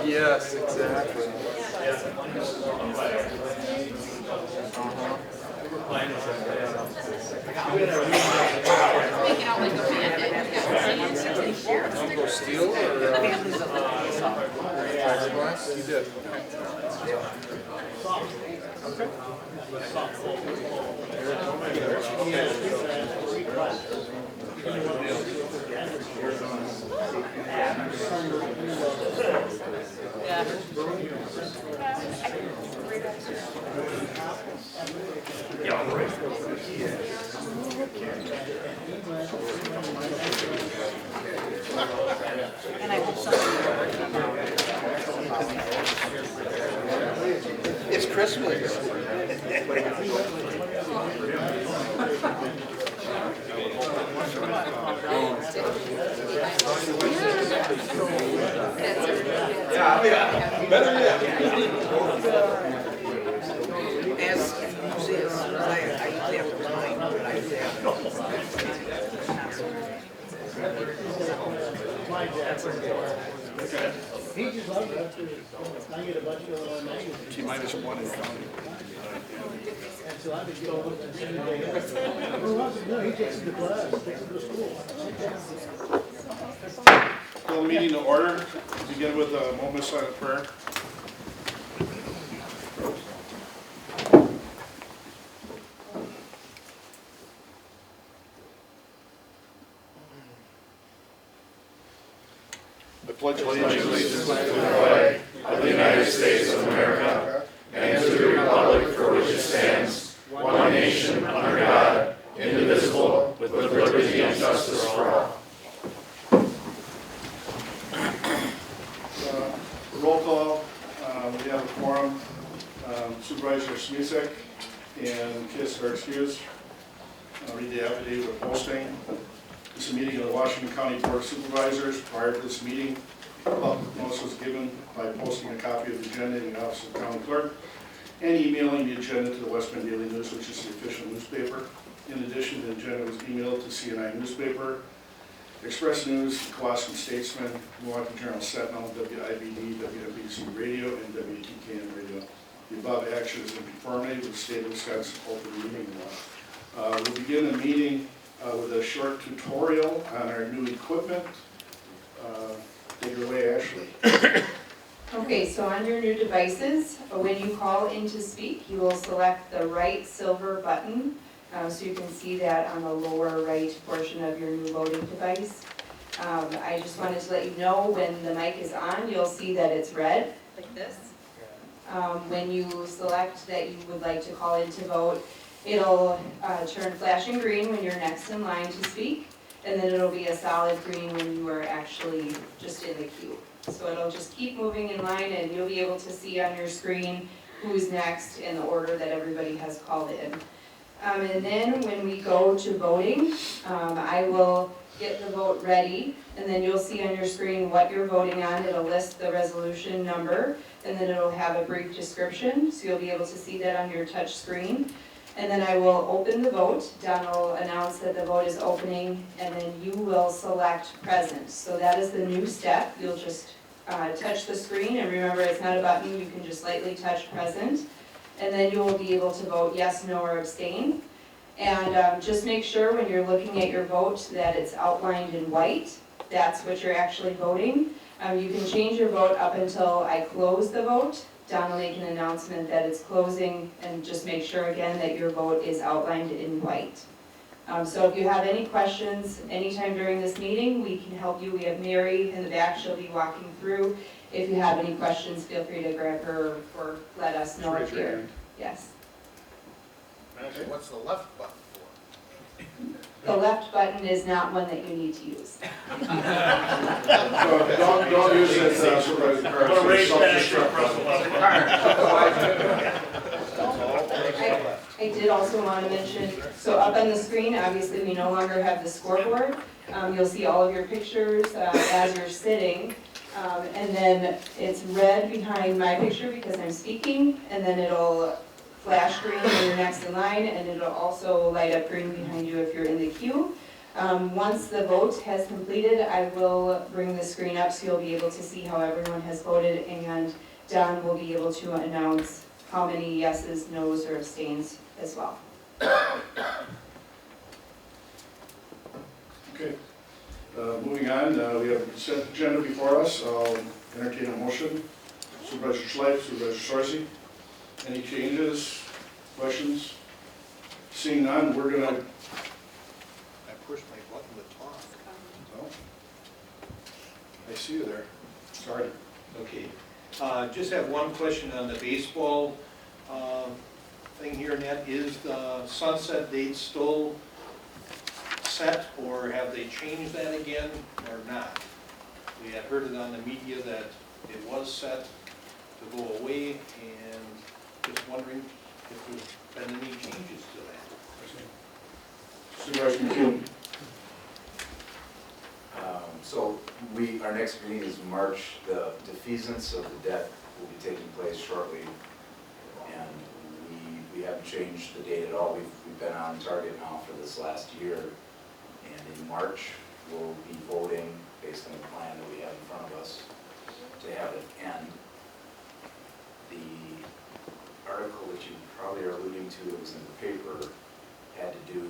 Yes, exactly. Go steel or fiberglass? You did. And I will something. It's Christmas. Better yet. As usually as soon as I usually have to remind, but I do He just loves it. I get a bunch of magazines. T-1 in county. And so I would go with the no, he takes it to class, takes it to school. Call the meeting to order. Begin with a moment of silent prayer. I pledge allegiance to the flag of the United States of America and to the republic for which it stands, one nation under God, indivisible, with liberty and justice for all. Roll call. We have a quorum. Supervisor Smisek and Kiss are excused. I'll read the affidavit of posting. This is a meeting of the Washington County Board of Supervisors. Prior to this meeting, public notice was given by posting a copy of the agenda in the office of the county clerk and emailing the agenda to the West Bend Daily News, which is the official newspaper. In addition, the agenda was emailed to CNI Newspaper, Express News, Kewaskum Statesman, Milwaukee Journal Sentinel, WIBD, WNBC Radio, and WTKN Radio. The above action is in conformity with the state of Wisconsin open meeting law. We'll begin the meeting with a short tutorial on our new equipment. Take it away, Ashley. Okay, so on your new devices, when you call in to speak, you will select the right silver button. So you can see that on the lower right portion of your new voting device. I just wanted to let you know when the mic is on, you'll see that it's red, like this. When you select that you would like to call in to vote, it'll turn flashing green when you're next in line to speak, and then it'll be a solid green when you are actually just in the queue. So it'll just keep moving in line, and you'll be able to see on your screen who's next in the order that everybody has called in. And then when we go to voting, I will get the vote ready, and then you'll see on your screen what you're voting on. It'll list the resolution number, and then it'll have a brief description, so you'll be able to see that on your touch screen. And then I will open the vote. Don will announce that the vote is opening, and then you will select present. So that is the new step. You'll just touch the screen, and remember, it's not a button. You can just lightly touch present, and then you will be able to vote yes, no, or abstain. And just make sure when you're looking at your vote that it's outlined in white. That's what you're actually voting. You can change your vote up until I close the vote. Don will make an announcement that it's closing, and just make sure again that your vote is outlined in white. So if you have any questions anytime during this meeting, we can help you. We have Mary in the back. She'll be walking through. If you have any questions, feel free to grab her or let us know if you're. Yes. What's the left button for? The left button is not one that you need to use. So don't use it as Raise that extra press the left button. I did also want to mention, so up on the screen, obviously, we no longer have the scoreboard. You'll see all of your pictures as you're sitting. And then it's red behind my picture because I'm speaking, and then it'll flash green when you're next in line, and it'll also light up green behind you if you're in the queue. Once the vote has completed, I will bring the screen up so you'll be able to see how everyone has voted, and Don will be able to announce how many yeses, nos, or abstains as well. Okay. Moving on, we have a consent agenda before us. I'll entertain a motion. Supervisor Schleif, Supervisor Sorcy. Any changes, questions? Seeing none, we're gonna, I pushed my button to talk. oh. I see you there. Sorry. Okay, just have one question on the baseball thing here, Ned. Is the sunset date still set, or have they changed that again, or not? We had heard it on the media that it was set to go away, and just wondering if there's been any changes to that. Supervisor McKeon. So our next meeting is March. The defeasance of the debt will be taking place shortly, and we haven't changed the date at all. We've been on target now for this last year, and in March, we'll be voting based on the plan that we have in front of us to have it end. The article that you probably are alluding to that was in the paper had to do,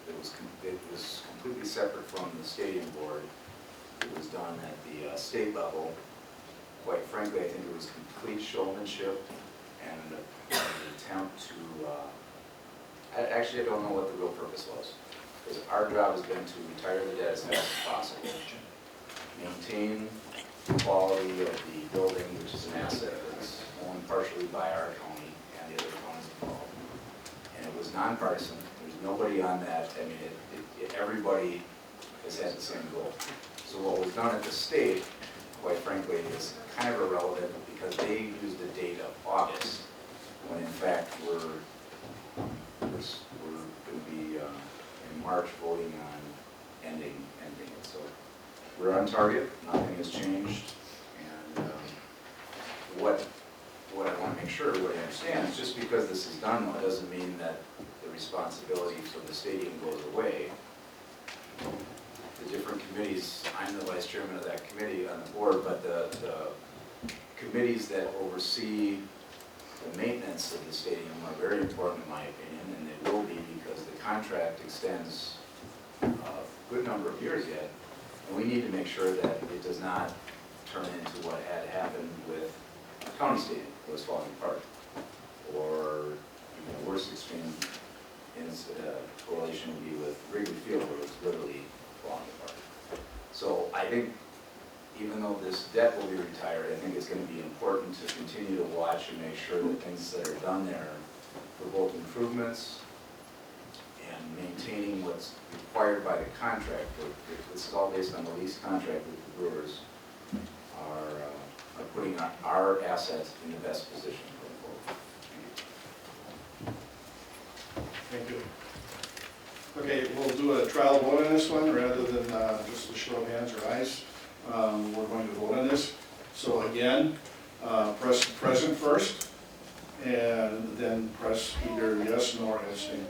it was completely separate from the stadium board. It was done at the state level. Quite frankly, I think it was complete showmanship and an attempt to, actually I don't know what the real purpose was. Because our job has been to retire the debt as fast as possible, maintain the quality of the building, which is an asset that's owned partially by our county and the other counties involved. And it was nonpartisan. There's nobody on that. I mean, everybody has had the same goal. So what was done at the state, quite frankly, is kind of irrelevant because they used the date of August, when in fact we're going to be in March voting on ending it. So we're on target, nothing has changed, and what I want to make sure everybody understands, just because this is done, though, it doesn't mean that the responsibility for the stadium goes away. The different committees, I'm the vice chairman of that committee on the board, but the committees that oversee the maintenance of the stadium are very important in my opinion, and they will be because the contract extends a good number of years yet, and we need to make sure that it does not turn into what had happened with the county stadium, that was falling apart, or the worst extreme in correlation would be with Wrigley Field, where it's literally falling apart. So I think even though this debt will be retired, I think it's going to be important to continue to watch and make sure that things that are done there for both improvements and maintaining what's required by the contract, this is all based on the lease contract with the Brewers, are putting our assets in the best position going forward. Thank you. Okay, we'll do a trial vote on this one rather than just a show of hands or ayes. We're going to vote on this. So again, press present first, and then press either yes, no, or abstain.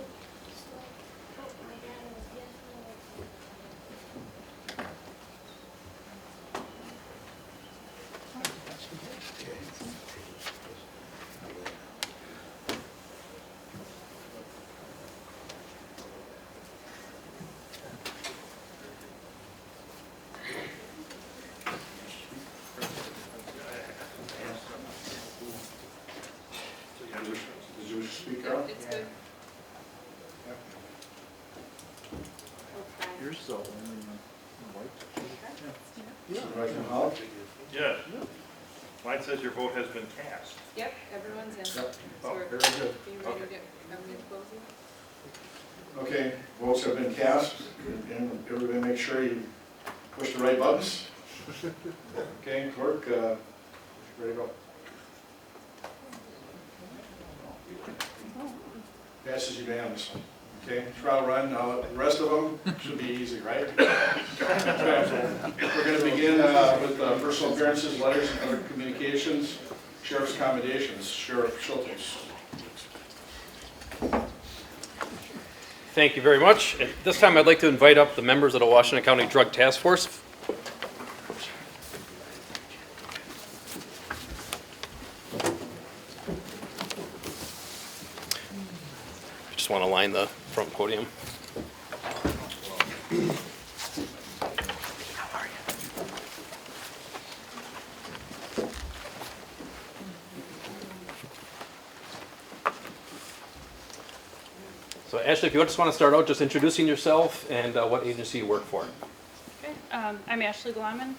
Did you speak up? It's good. You're so white. Supervisor Hall? Yes. Mine says your vote has been cast. Yep, everyone's in. Yep. So Oh, we're- very good. Are you ready to come in closing? Okay, votes have been cast, and everybody make sure you push the right buttons. Okay, clerk, ready to go. Passes unanimously. Okay, trial run, now the rest of them should be easy, right? We're going to begin with personal appearances, letters, and other communications. Sheriff's commendations. Sheriff Schultes. Thank you very much. At this time, I'd like to invite up the members of the Washington County Drug Task Force. Just want to line the front podium. So Ashley, if you just want to start out just introducing yourself and what agency you work for. Okay, I'm Ashley Glomman,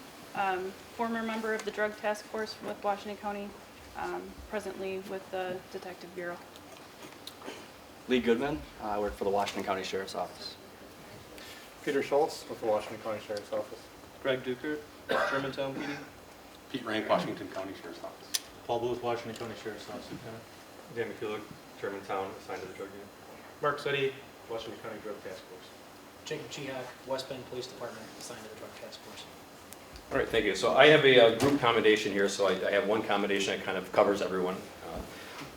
former member of the Drug Task Force with Washington County, presently with the Detective Bureau. Lee Goodman, I work for the Washington County Sheriff's Office. Peter Schultz with the Washington County Sheriff's Office. Greg Dukert, Germantown PD. Pete Rank, Washington County Sheriff's Office. Paul Booth, Washington County Sheriff's Office. Dan McCulloch, Germantown, assigned to the drug unit. Mark Seti, Washington County Drug Task Force. Jacob Chihak, West Bend Police Department, assigned to the Drug Task Force. All right, thank you. So I have a group commendation here, so I have one commendation that kind of covers everyone.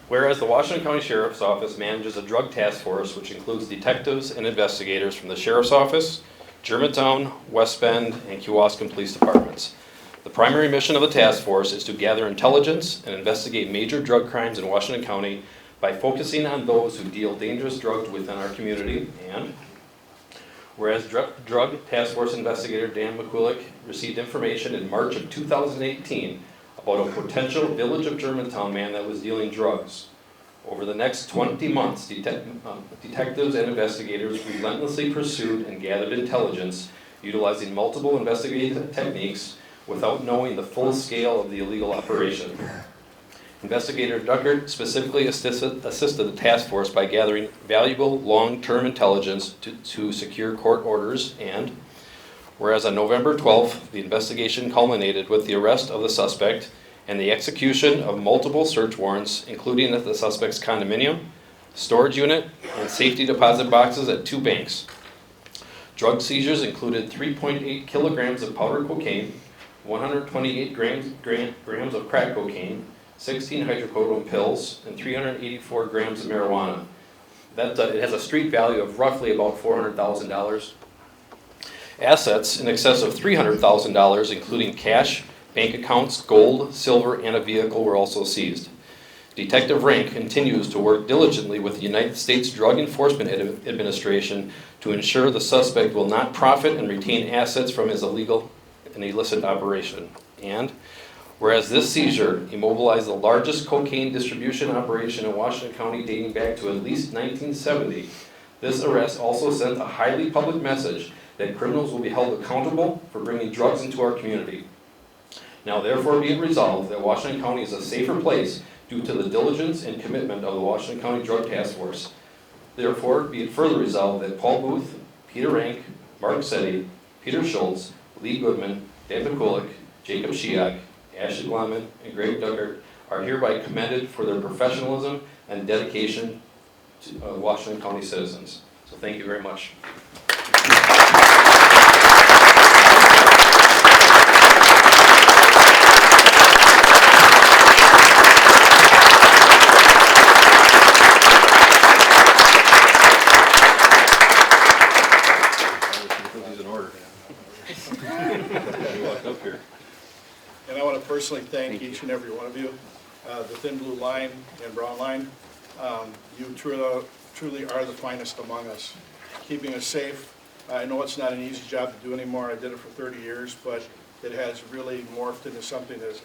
Whereas the Washington County Sheriff's Office manages a drug task force which includes detectives and investigators from the Sheriff's Office, Germantown, West Bend, and Kewaskum Police Departments. The primary mission of the task force is to gather intelligence and investigate major drug crimes in Washington County by focusing on those who deal dangerous drugs within our community. And whereas Drug Task Force Investigator Dan McCulloch received information in March of 2018 about a potential Village of Germantown man that was dealing drugs. Over the next 20 months, detectives and investigators relentlessly pursued and gathered intelligence utilizing multiple investigative techniques without knowing the full scale of the illegal operation. Investigator Duckert specifically assisted the task force by gathering valuable long-term intelligence to secure court orders, and whereas on November 12th, the investigation culminated with the arrest of the suspect and the execution of multiple search warrants, including at the suspect's condominium, storage unit, and safety deposit boxes at 2 banks. Drug seizures included 3.8 kilograms of powder cocaine, 128 grams of crack cocaine, 16 hydrocodone pills, and 384 grams of marijuana. It has a street value of roughly about $400,000. Assets in excess of $300,000, including cash, bank accounts, gold, silver, and a vehicle were also seized. Detective Rank continues to work diligently with the United States Drug Enforcement Administration to ensure the suspect will not profit and retain assets from his illegal and illicit operation. And whereas this seizure immobilized the largest cocaine distribution operation in Washington County dating back to at least 1970, this arrest also sent a highly public message that criminals will be held accountable for bringing drugs into our community. Now therefore be it resolved that Washington County is a safer place due to the diligence and commitment of the Washington County Drug Task Force. Therefore be it further resolved that Paul Booth, Peter Rank, Mark Seti, Peter Schultz, Lee Goodman, Dan McCulloch, Jacob Shiak, Ashley Glomman, and Greg Duckert are hereby commended for their professionalism and dedication to Washington County citizens. So thank you very much. And I want to personally thank each and every one of you, the thin blue line and brown line. You truly are the finest among us, keeping us safe. I know it's not an easy job to do anymore. I did it for 30 years, but it has really morphed into something that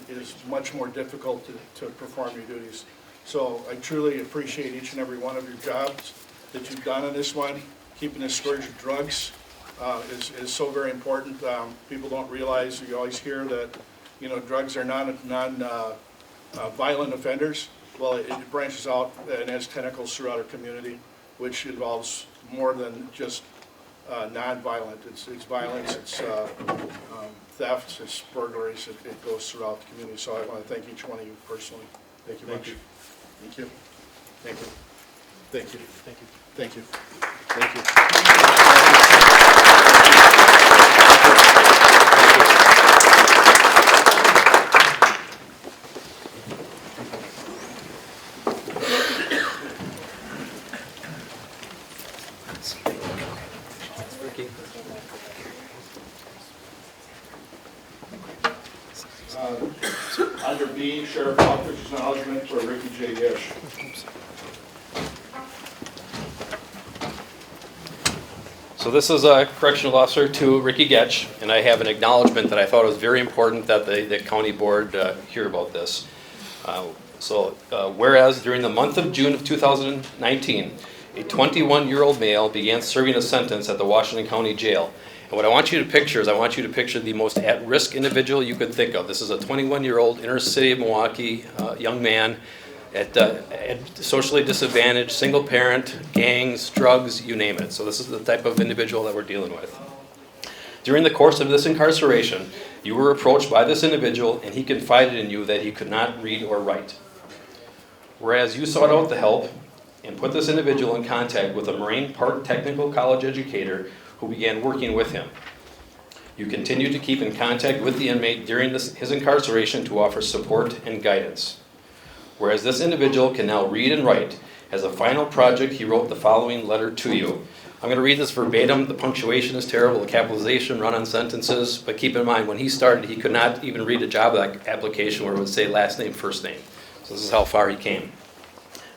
is much more difficult to perform your duties. So I truly appreciate each and every one of your jobs that you've done on this one. Keeping the scourge of drugs is so very important. People don't realize, you always hear that, drugs are non-violent offenders. Well, it branches out and has tentacles throughout our community, which involves more than just non-violent. It's violence, it's thefts, it's burglaries. It goes throughout the community. So I want to thank each one of you personally. Thank you much. Thank you. Thank you. Thank you. Thank you. Thank you. Thank you. Under B, Sheriff Office Acknowledgement for Ricky J. Gish. So this is a correctional officer to Ricky Getch, and I have an acknowledgement that I thought was very important that the county board hear about this. Whereas during the month of June of 2019, a 21-year-old male began serving a sentence at the Washington County Jail. And what I want you to picture is I want you to picture the most at-risk individual you could think of. This is a 21-year-old inner city of Milwaukee young man at socially disadvantaged, single parent, gangs, drugs, you name it. So this is the type of individual that we're dealing with. During the course of this incarceration, you were approached by this individual and he confided in you that he could not read or write. Whereas you sought out the help and put this individual in contact with a Moraine Park Technical College educator who began working with him. You continued to keep in contact with the inmate during his incarceration to offer support and guidance. Whereas this individual can now read and write, as a final project he wrote the following letter to you. I'm going to read this verbatim. The punctuation is terrible, the capitalization, run-on sentences, but keep in mind when he started he could not even read a job application where it would say last name, first name. So this is how far he came.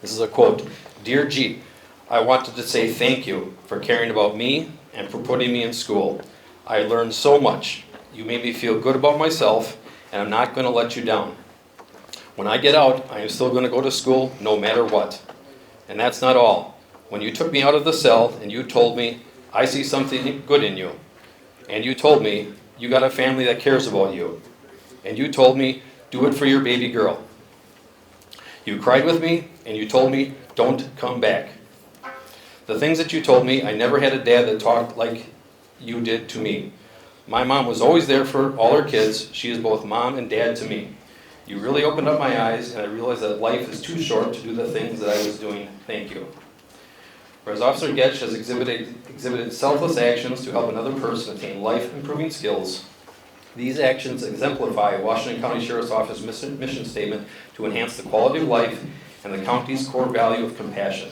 This is a quote. Dear G, I wanted to say thank you for caring about me and for putting me in school. I learned so much. You made me feel good about myself, and I'm not going to let you down. When I get out, I am still going to go to school no matter what. And that's not all. When you took me out of the cell and you told me, I see something good in you. And you told me, you got a family that cares about you. And you told me, do it for your baby girl. You cried with me, and you told me, don't come back. The things that you told me, I never had a dad that talked like you did to me. My mom was always there for all her kids. She is both mom and dad to me. You really opened up my eyes, and I realized that life is too short to do the things that I was doing. Thank you. Whereas Officer Getch has exhibited selfless actions to help another person attain life-improving skills, these actions exemplify Washington County Sheriff's Office mission statement to enhance the quality of life and the county's core value of compassion.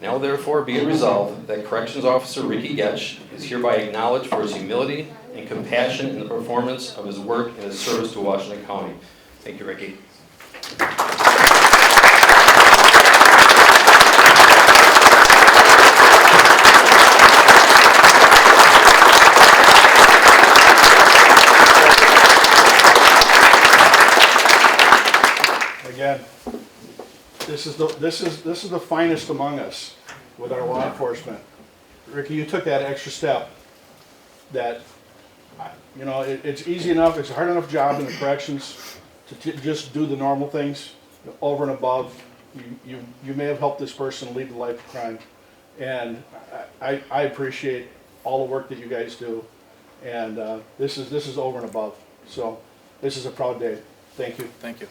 Now therefore be it resolved that Corrections Officer Ricky Getch is hereby acknowledged for his humility and compassion in the performance of his work and his service to Washington County. Thank you, Ricky. Again, this is the finest among us with our law enforcement. Ricky, you took that extra step that, you know, it's easy enough, it's a hard enough job in the corrections to just do the normal things over and above. You may have helped this person lead the life of crime, and I appreciate all the work that you guys do, and this is over and above. So this is a proud day. Thank you. Thank you.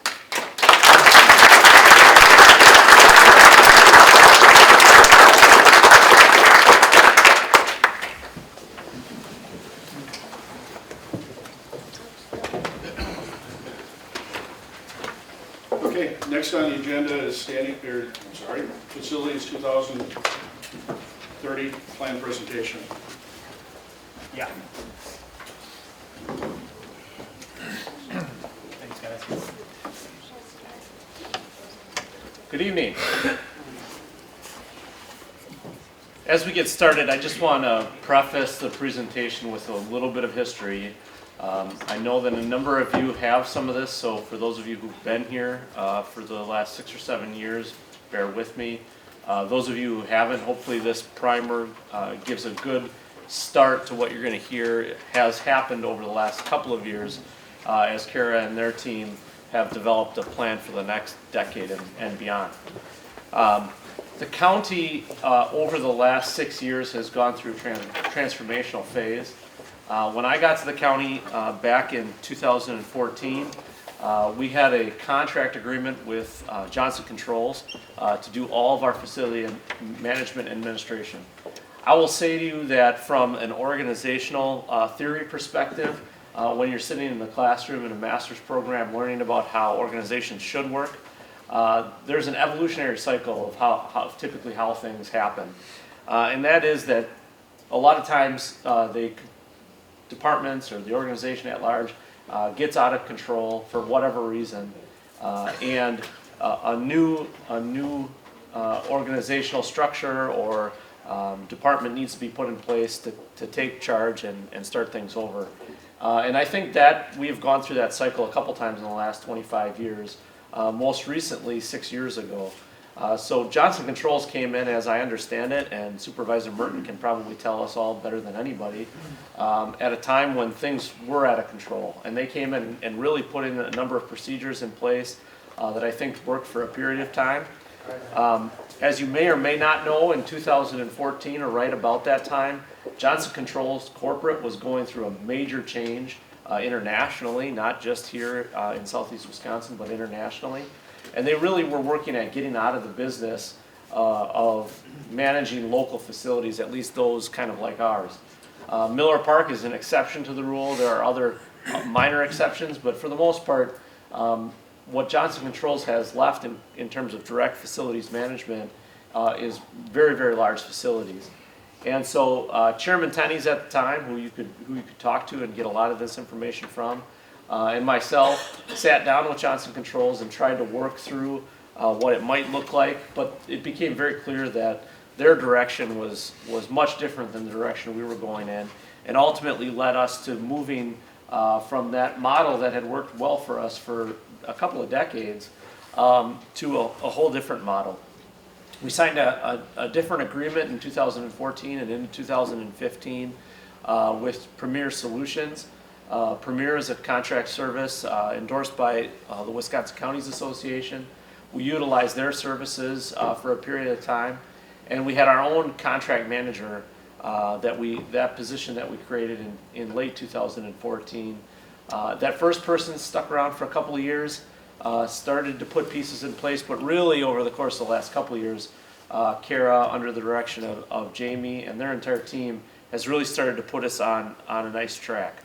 Okay, next on the agenda is Facilities 2030 Plan Presentation. Yeah. Thanks, guys. Good evening. As we get started, I just want to preface the presentation with a little bit of history. I know that a number of you have some of this, so for those of you who've been here for the last 6 or 7 years, bear with me. Those of you who haven't, hopefully this primer gives a good start to what you're going to hear has happened over the last couple of years as Kara and their team have developed a plan for the next decade and beyond. The county over the last 6 years has gone through a transformational phase. When I got to the county back in 2014, we had a contract agreement with Johnson Controls to do all of our facility and management and administration. I will say to you that from an organizational theory perspective, when you're sitting in the classroom in a master's program learning about how organizations should work, there's an evolutionary cycle of typically how things happen. And that is that a lot of times the departments or the organization at large gets out of control for whatever reason, and a new organizational structure or department needs to be put in place to take charge and start things over. And I think that we've gone through that cycle a couple times in the last 25 years, most recently 6 years ago. So Johnson Controls came in, as I understand it, and Supervisor Merton can probably tell us all better than anybody, at a time when things were out of control. And they came in and really put in a number of procedures in place that I think worked for a period of time. As you may or may not know, in 2014, or right about that time, Johnson Controls Corporate was going through a major change internationally, not just here in southeast Wisconsin, but internationally. And they really were working at getting out of the business of managing local facilities, at least those kind of like ours. Miller Park is an exception to the rule. There are other minor exceptions, but for the most part, what Johnson Controls has left in terms of direct facilities management is very, very large facilities. And so Chairman Tennies at the time, who you could talk to and get a lot of this information from, and myself sat down with Johnson Controls and tried to work through what it might look like, but it became very clear that their direction was much different than the direction we were going in, and ultimately led us to moving from that model that had worked well for us for a couple of decades to a whole different model. We signed a different agreement in 2014 and in 2015 with Premier Solutions. Premier is a contract service endorsed by the Wisconsin Counties Association. We utilized their services for a period of time, and we had our own contract manager that position that we created in late 2014. That first person stuck around for a couple of years, started to put pieces in place, but really over the course of the last couple of years, Kara, under the direction of Jamie and their entire team, has really started to put us on a nice track.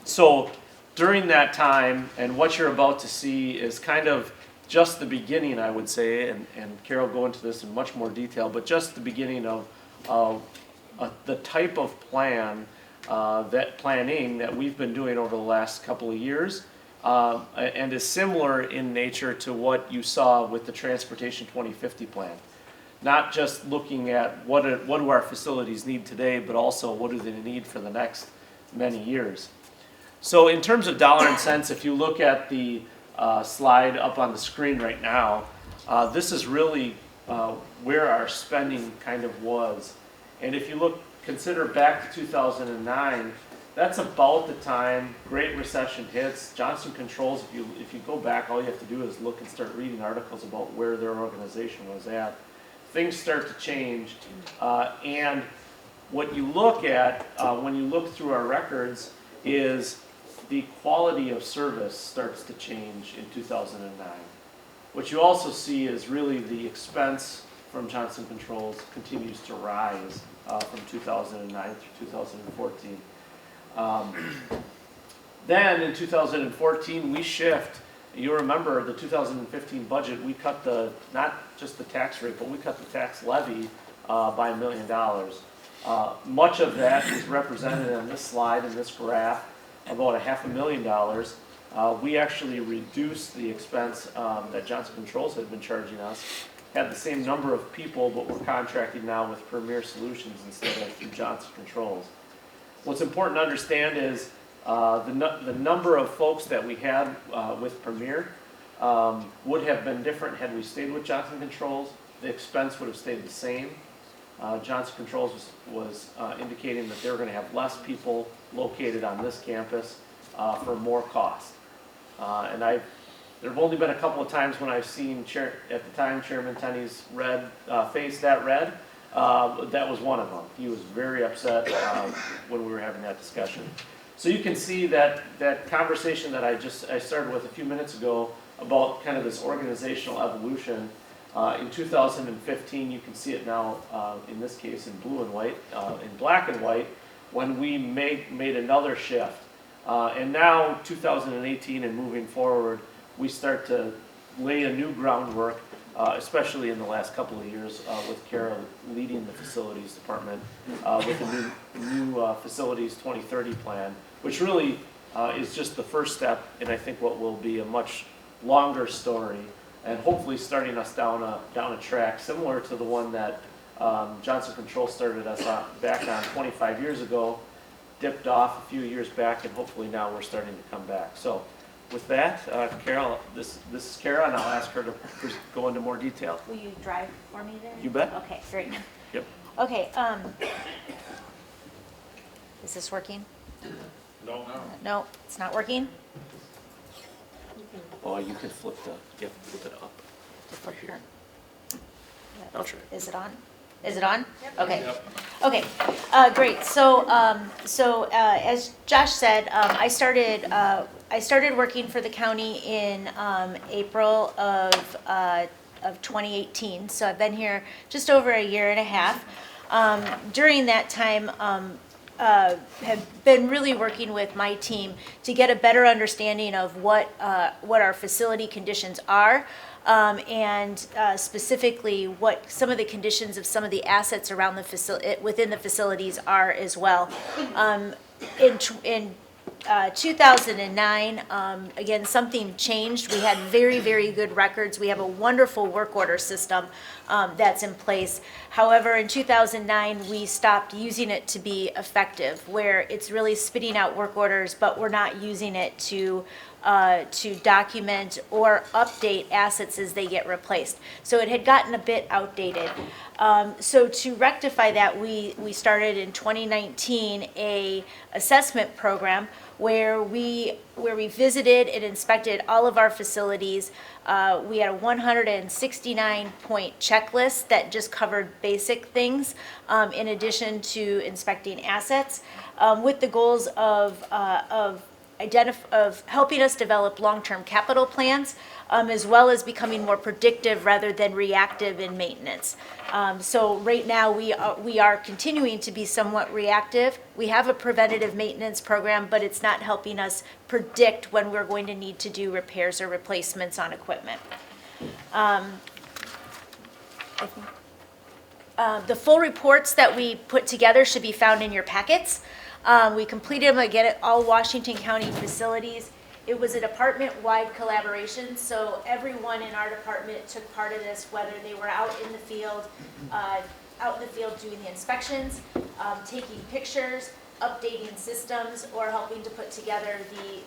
So during that time, and what you're about to see is kind of just the beginning, I would say, and Carol will go into this in much more detail, but just the beginning of the type of planning that we've been doing over the last couple of years, and is similar in nature to what you saw with the Transportation 2050 plan. Not just looking at what do our facilities need today, but also what do they need for the next many years. So in terms of dollar and cents, if you look at the slide up on the screen right now, this is really where our spending kind of was. And if you consider back to 2009, that's about the time Great Recession hits. Johnson Controls, if you go back, all you have to do is look and start reading articles about where their organization was at. Things start to change, and what you look at when you look through our records is the quality of service starts to change in 2009. What you also see is really the expense from Johnson Controls continues to rise from 2009 through 2014. Then in 2014 we shift. You remember the 2015 budget, we cut not just the tax rate, but we cut the tax levy by $1 million. Much of that is represented on this slide, in this graph, about $500,000. We actually reduced the expense that Johnson Controls had been charging us, had the same number of people, but we're contracting now with Premier Solutions instead of through Johnson Controls. What's important to understand is the number of folks that we had with Premier would have been different had we stayed with Johnson Controls. The expense would have stayed the same. Johnson Controls was indicating that they were going to have less people located on this campus for more cost. And there have only been a couple of times when I've seen, at the time, Chairman Tennies' face that red. That was one of them. He was very upset when we were having that discussion. So you can see that conversation that I started with a few minutes ago about kind of this organizational evolution. In 2015, you can see it now, in this case in blue and white, in black and white, when we made another shift. And now, 2018 and moving forward, we start to lay a new groundwork, especially in the last couple of years, with Kara leading the facilities department, with the new facilities 2030 plan, which really is just the first step in I think what will be a much longer story, and hopefully starting us down a track similar to the one that Johnson Control started us back on 25 years ago, dipped off a few years back, and hopefully now we're starting to come back. So with that, Carol, this is Kara, and I'll ask her to go into more detail. Will you drive for me there? You bet. Okay, great. Yep. Okay, is this working? No. No, it's not working? Oh, you can flip it up. Flip here. it. I'll try. Is it on? Is it on? Yep. Okay. Yep. Okay, great. So, as Josh said, I started working for the county in April of 2018. So I've been here just over a year and a half. During that time, have been really working with my team to get a better understanding of what our facility conditions are, and specifically what some of the conditions of some of the assets around the within the facilities are as well. In 2009, again, something changed. We had very, very good records. We have a wonderful work order system that's in place. However, in 2009, we stopped using it to be effective, where it's really spitting out work orders, but we're not using it to document or update assets as they get replaced. So it had gotten a bit outdated. So to rectify that, we started in 2019 a assessment program where we visited and inspected all of our facilities. We had a 169-point checklist that just covered basic things, in addition to inspecting assets, with the goals of helping us develop long-term capital plans, as well as becoming more predictive rather than reactive in maintenance. So right now we are continuing to be somewhat reactive. We have a preventative maintenance program, but it's not helping us predict when we're going to need to do repairs or replacements on equipment. The full reports that we put together should be found in your packets. We completed them again at all Washington County facilities. It was a department-wide collaboration, so everyone in our department took part of this, whether they were out in the field doing the inspections, taking pictures, updating systems, or helping to put together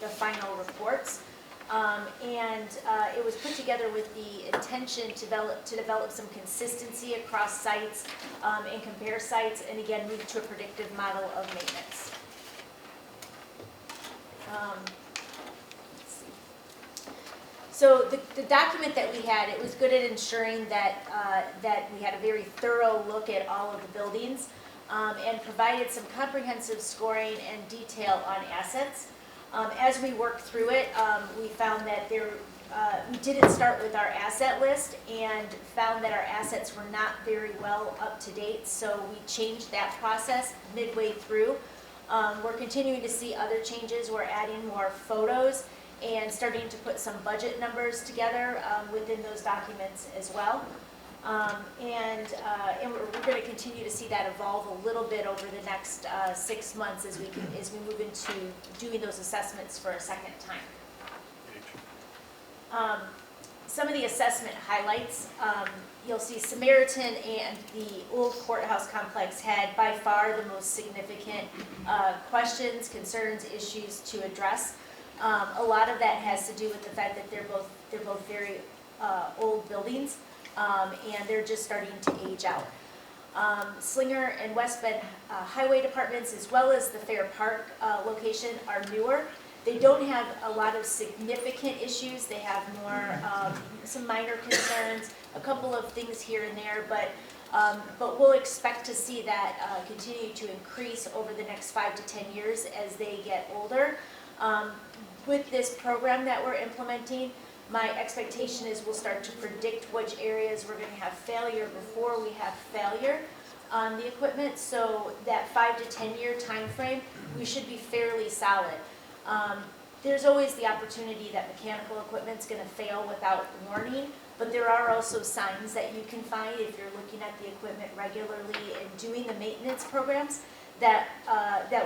the final reports. It was put together with the intention to develop some consistency across sites, and compare sites, and again move to a predictive model of maintenance. Let's see. So the document that we had, it was good at ensuring that we had a very thorough look at all of the buildings, and provided some comprehensive scoring and detail on assets. As we worked through it, we found that we didn't start with our asset list and found that our assets were not very well up to date, so we changed that process midway through. We're continuing to see other changes. We're adding more photos and starting to put some budget numbers together within those documents as well. And we're going to continue to see that evolve a little bit over the next 6 months as we move into doing those assessments for a second time. Some of the assessment highlights, you'll see Samaritan and the old courthouse complex had by far the most significant questions, concerns, issues to address. A lot of that has to do with the fact that they're both very old buildings. And they're just starting to age out. Slinger and West Bend highway departments, as well as the Fair Park location, are newer. They don't have a lot of significant issues. They have more, some minor concerns, a couple of things here and there, but But we'll expect to see that continue to increase over the next 5 to 10 years as they get older. With this program that we're implementing, my expectation is we'll start to predict which areas we're going to have failure before we have failure on the equipment. So that 5 to 10 year time frame, we should be fairly solid. There's always the opportunity that mechanical equipment's going to fail without warning, but there are also signs that you can find if you're looking at the equipment regularly and doing the maintenance programs that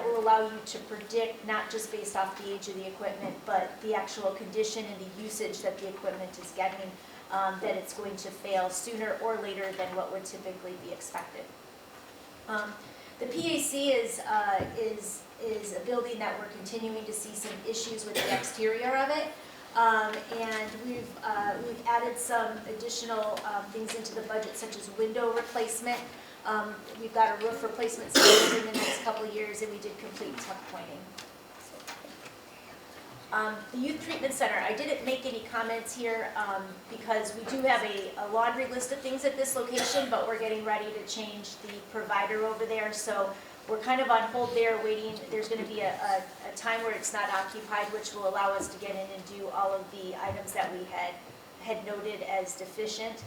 will allow you to predict, not just based off the age of the equipment, but the actual condition and the usage that the equipment is getting, that it's going to fail sooner or later than what would typically be expected. The PAC is a building that we're continuing to see some issues with the exterior of it. And we've added some additional things into the budget, such as window replacement. We've got a roof replacement scheduled in the next couple of years, and we did complete tuck pointing. The Youth Treatment Center, I didn't make any comments here because we do have a laundry list of things at this location, but we're getting ready to change the provider over there. So we're kind of on hold there waiting. There's going to be a time where it's not occupied, which will allow us to get in and do all of the items that we had noted as deficient.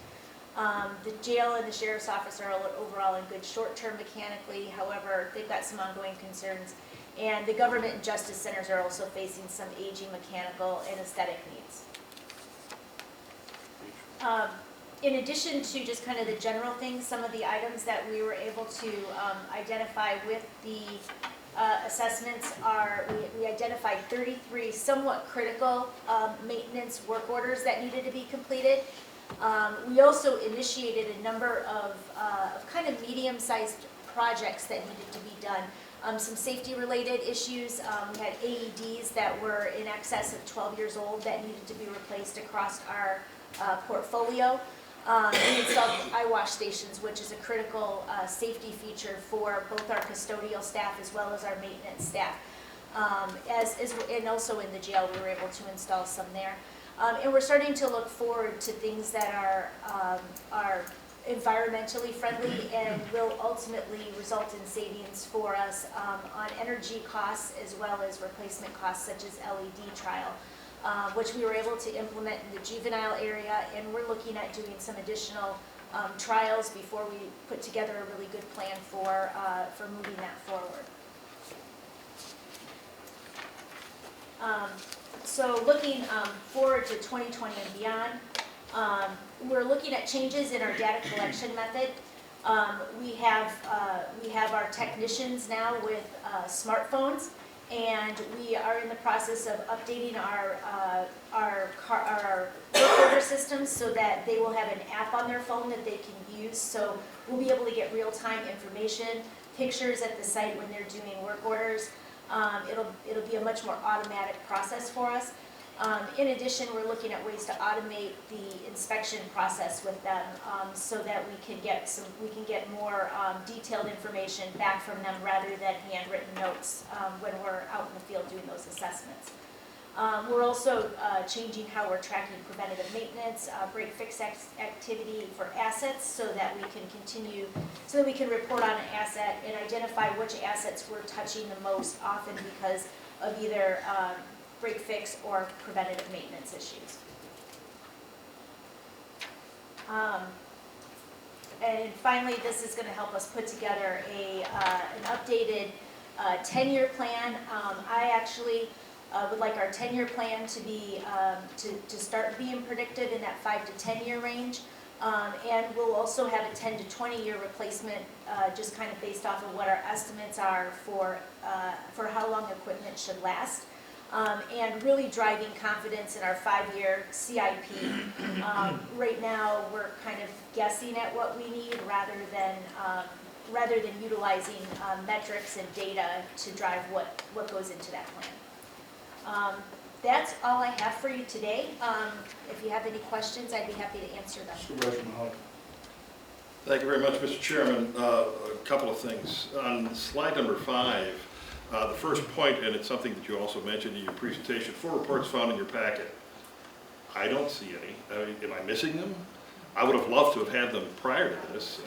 The jail and the sheriff's office are overall in good short-term mechanically. However, they've got some ongoing concerns. And the government and justice centers are also facing some aging mechanical and aesthetic needs. In addition to just kind of the general things, some of the items that we were able to identify with the assessments are, we identified 33 somewhat critical maintenance work orders that needed to be completed. We also initiated a number of kind of medium-sized projects that needed to be done. Some safety-related issues. We had AEDs that were in excess of 12 years old that needed to be replaced across our portfolio. We installed eye wash stations, which is a critical safety feature for both our custodial staff as well as our maintenance staff. And also in the jail, we were able to install some there. And we're starting to look forward to things that are environmentally friendly and will ultimately result in savings for us on energy costs as well as replacement costs, such as LED trial, which we were able to implement in the juvenile area, and we're looking at doing some additional trials before we put together a really good plan for moving that forward. So looking forward to 2020 and beyond, we're looking at changes in our data collection method. We have our technicians now with smartphones, and we are in the process of updating our work order systems so that they will have an app on their phone that they can use. So we'll be able to get real-time information, pictures at the site when they're doing work orders. It'll be a much more automatic process for us. In addition, we're looking at ways to automate the inspection process with them so that we can get more detailed information back from them rather than handwritten notes when we're out in the field doing those assessments. We're also changing how we're tracking preventative maintenance, break fix activity for assets so that we can report on an asset and identify which assets we're touching the most often because of either break fix or preventative maintenance issues. And finally, this is going to help us put together an updated 10-year plan. I actually would like our 10-year plan to be to start being predictive in that 5 to 10-year range. And we'll also have a 10 to 20-year replacement just kind of based off of what our estimates are for how long equipment should last. And really driving confidence in our 5-year CIP. Right now, we're kind of guessing at what we need rather than utilizing metrics and data to drive what goes into that plan. That's all I have for you today. If you have any questions, I'd be happy to answer them. Supervisor Mahoney. Thank you very much, Mr. Chairman. A couple of things. On slide number 5, the first point, and it's something that you also mentioned in your presentation, 4 reports found in your packet. I don't see any. Am I missing them? I would have loved to have had them prior to this.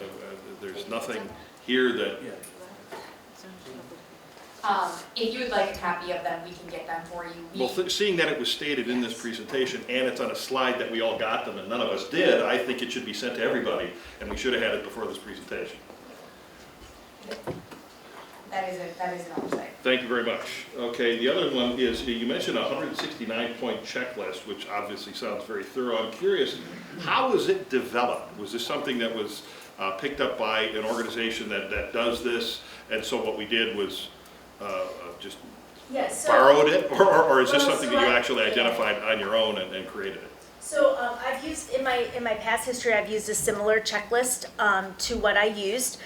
there's nothing here that, If you would like a copy of them, we can get them for you. well, seeing that it was stated in this presentation and it's on a slide that we all got them and none of us did, I think it should be sent to everybody, and we should have had it before this presentation. That is an oversight. Thank you very much. Okay, the other one is, you mentioned a 169-point checklist, which obviously sounds very thorough. I'm curious, how was it developed? Was this something that was picked up by an organization that does this, and so what we did was just borrowed it? Or is this something that you actually identified on your own and created it? So I've used, in my past history, I've used a similar checklist to what I used.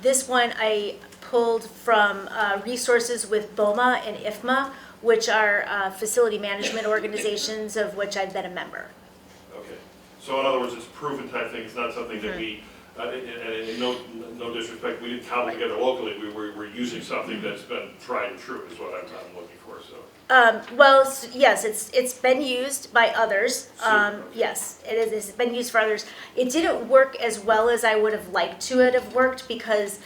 This one I pulled from resources with BOMA and IFMA, which are facility management organizations of which I've been a member. Okay, so in other words, it's a proven type thing, it's not something that we, and no disrespect, we didn't cobble together locally, we're using something that's been tried and true, is what I'm looking for, so. Well, yes, it's been used by others. Yes, it's been used for others. It didn't work as well as I would have liked to it have worked because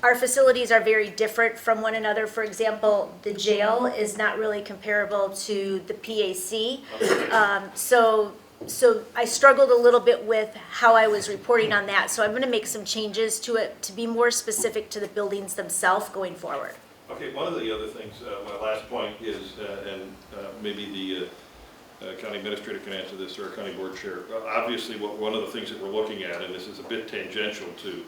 our facilities are very different from one another. For example, the jail is not really comparable to the PAC. So I struggled a little bit with how I was reporting on that. So I'm going to make some changes to it to be more specific to the buildings themselves going forward. Okay, one of the other things, my last point is, and maybe the county administrator can answer this, or county board chair. Obviously, one of the things that we're looking at, and this is a bit tangential to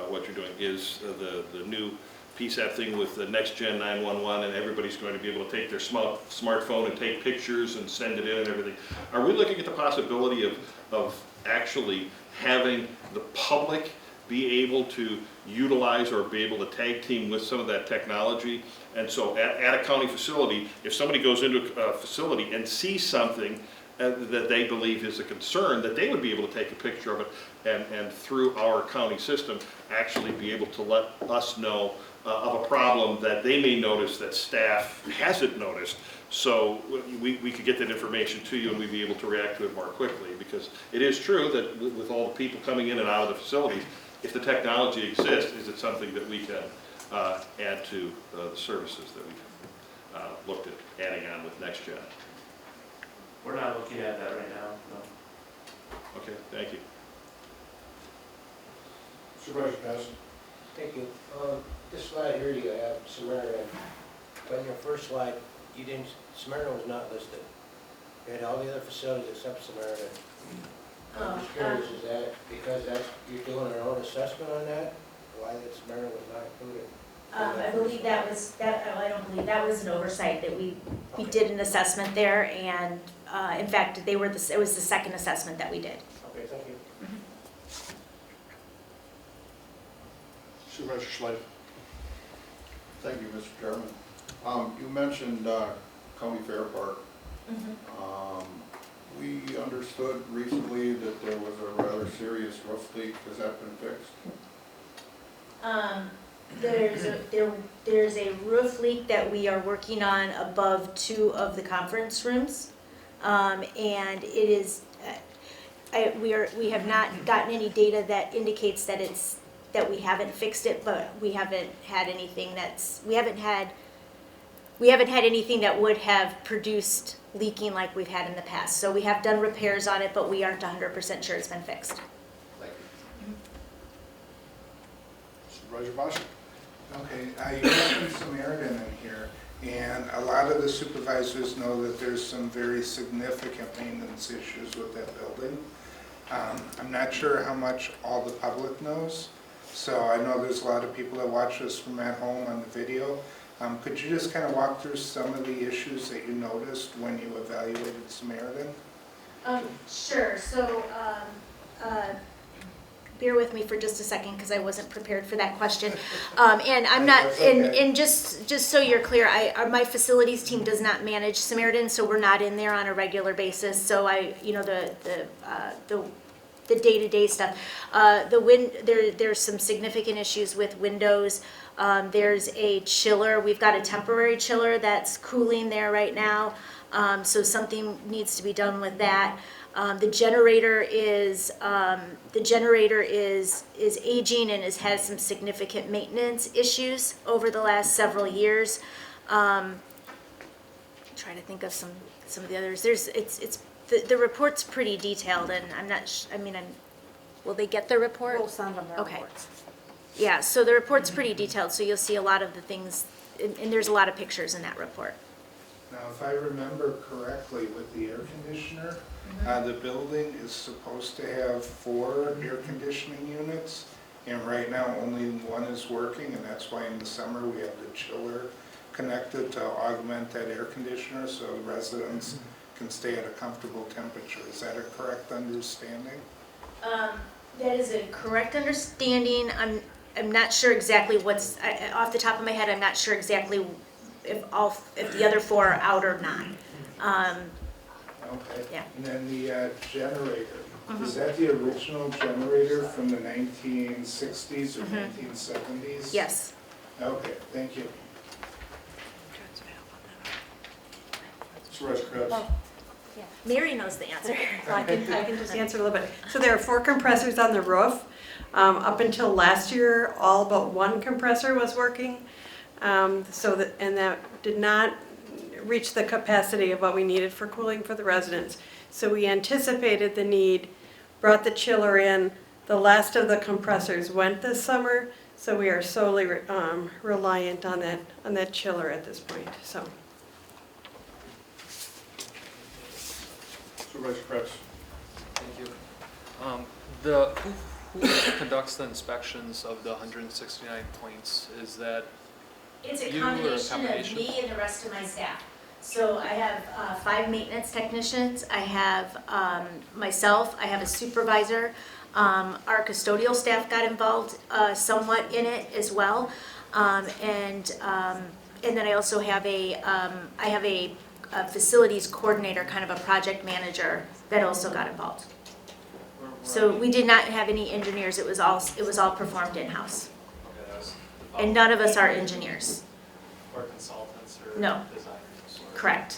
what you're doing, is the new PSAP thing with the next gen 911, and everybody's going to be able to take their smartphone and take pictures and send it in and everything. Are we looking at the possibility of actually having the public be able to utilize or be able to tag team with some of that technology? And so at a county facility, if somebody goes into a facility and sees something that they believe is a concern, that they would be able to take a picture of it and through our county system actually be able to let us know of a problem that they may notice that staff hasn't noticed. So we could get that information to you and we'd be able to react to it more quickly, because it is true that with all the people coming in and out of the facilities, if the technology exists, is it something that we can add to the services that we've looked at adding on with Next Gen? We're not looking at that right now, no. Okay, thank you. Supervisor Patterson. Thank you. This slide here, you have Samaritan. But in your first slide, you didn't, Samaritan was not listed. You had all the other facilities except Samaritan. I'm just curious, is that because you're doing your own assessment on that? Why that Samaritan was not included? I believe that was, I don't believe, that was an oversight that we did an assessment there, and in fact, it was the second assessment that we did. Okay, thank you. Supervisor Schley. Thank you, Mr. Chairman. You mentioned County Fair Park. We understood recently that there was a rather serious roof leak. Has that been fixed? There's a roof leak that we are working on above 2 of the conference rooms, and it is. We have not gotten any data that indicates that we haven't fixed it, but we haven't had anything anything that would have produced leaking like we've had in the past. So we have done repairs on it, but we aren't 100% sure it's been fixed. Thank you. Supervisor Bosch. Okay, you mentioned Samaritan in here, and a lot of the supervisors know that there's some very significant maintenance issues with that building. I'm not sure how much all the public knows, so I know there's a lot of people that watch this from at home on the video. Could you just kind of walk through some of the issues that you noticed when you evaluated Samaritan? Sure. So bear with me for just a second because I wasn't prepared for that question. And I'm not, and just so you're clear, my facilities team does not manage Samaritan, so we're not in there on a regular basis. So the day-to-day stuff. There's some significant issues with windows. There's a chiller. We've got a temporary chiller that's cooling there right now. So something needs to be done with that. The generator is aging and has had some significant maintenance issues over the last several years. Trying to think of some of the others. The report's pretty detailed, and I'm not. Will they get the report? We'll send them their Okay. reports. Yeah, so the report's pretty detailed, so you'll see a lot of the things, and there's a lot of pictures in that report. Now, if I remember correctly, with the air conditioner, the building is supposed to have 4 air conditioning units, and right now only one is working, and that's why in the summer we have the chiller connected to augment that air conditioner so residents can stay at a comfortable temperature. Is that a correct understanding? That is a correct understanding. I'm not sure exactly what's, off the top of my head, I'm not sure exactly if the other 4 are out or not. Okay. Yeah. And then the generator, is that the original generator from the 1960s or 1970s? Yes. Okay, thank you. Supervisor Krebs. Yeah. Mary knows the answer. I can just answer a little bit. So there are 4 compressors on the roof. Up until last year, all but 1 compressor was working. And that did not reach the capacity of what we needed for cooling for the residents. So we anticipated the need, brought the chiller in. The last of the compressors went this summer, so we are solely reliant on that chiller at this point. So. Supervisor Krebs. Thank you. Who conducts the inspections of the 169 points? Is that It's a you or combination of me and the rest of my staff. So I have 5 maintenance technicians, I have myself, I have a supervisor. Our custodial staff got involved somewhat in it as well. And then I also have a facilities coordinator, kind of a project manager that also got involved. So we did not have any engineers, it was all performed in-house. And none of us are engineers. or consultants or No. designers? Correct.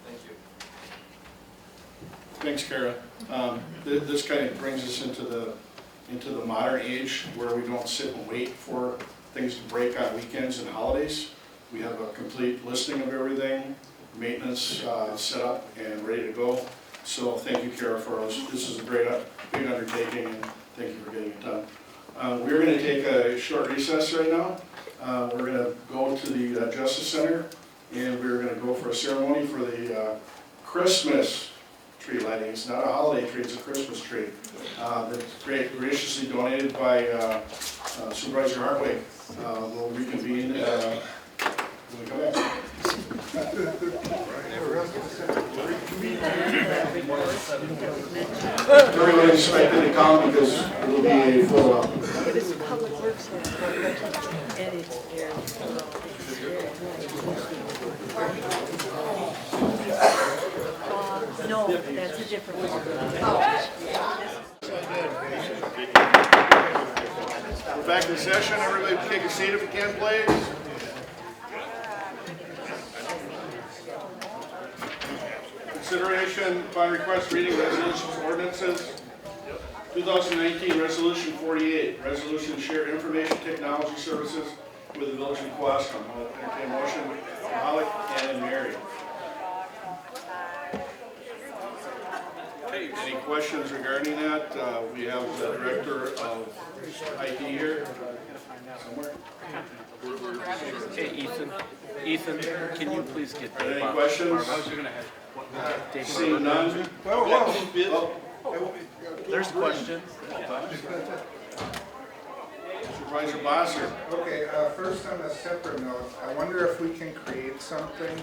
Thank you. Thanks, Kara. This kind of brings us into the modern age where we don't sit and wait for things to break on weekends and holidays. We have a complete listing of everything, maintenance set up and ready to go. So thank you, Kara, for us. This is a great big undertaking, and thank you for getting it done. We're going to take a short recess right now. We're going to go to the Justice Center, and we're going to go for a ceremony for the Christmas tree lighting. It's not a holiday tree, it's a Christmas tree. That's graciously donated by Supervisor Hartwig. We'll reconvene when we come back. Everyone expected to come because it will be a full up. No, that's a different one. We're back in session. Everybody take a seat if you can, please. Consideration upon request reading resolutions, ordinances. 2019 Resolution 48, resolution to share information technology services with the Village of Cohasset. I'll entertain a motion from Holly and Mary. Any questions regarding that? We have the Director of IT here somewhere. Hey, Ethan, can you please get Are there any questions? Seeing none. There's a question. Supervisor Bosser. Okay, first on a separate note, I wonder if we can create something,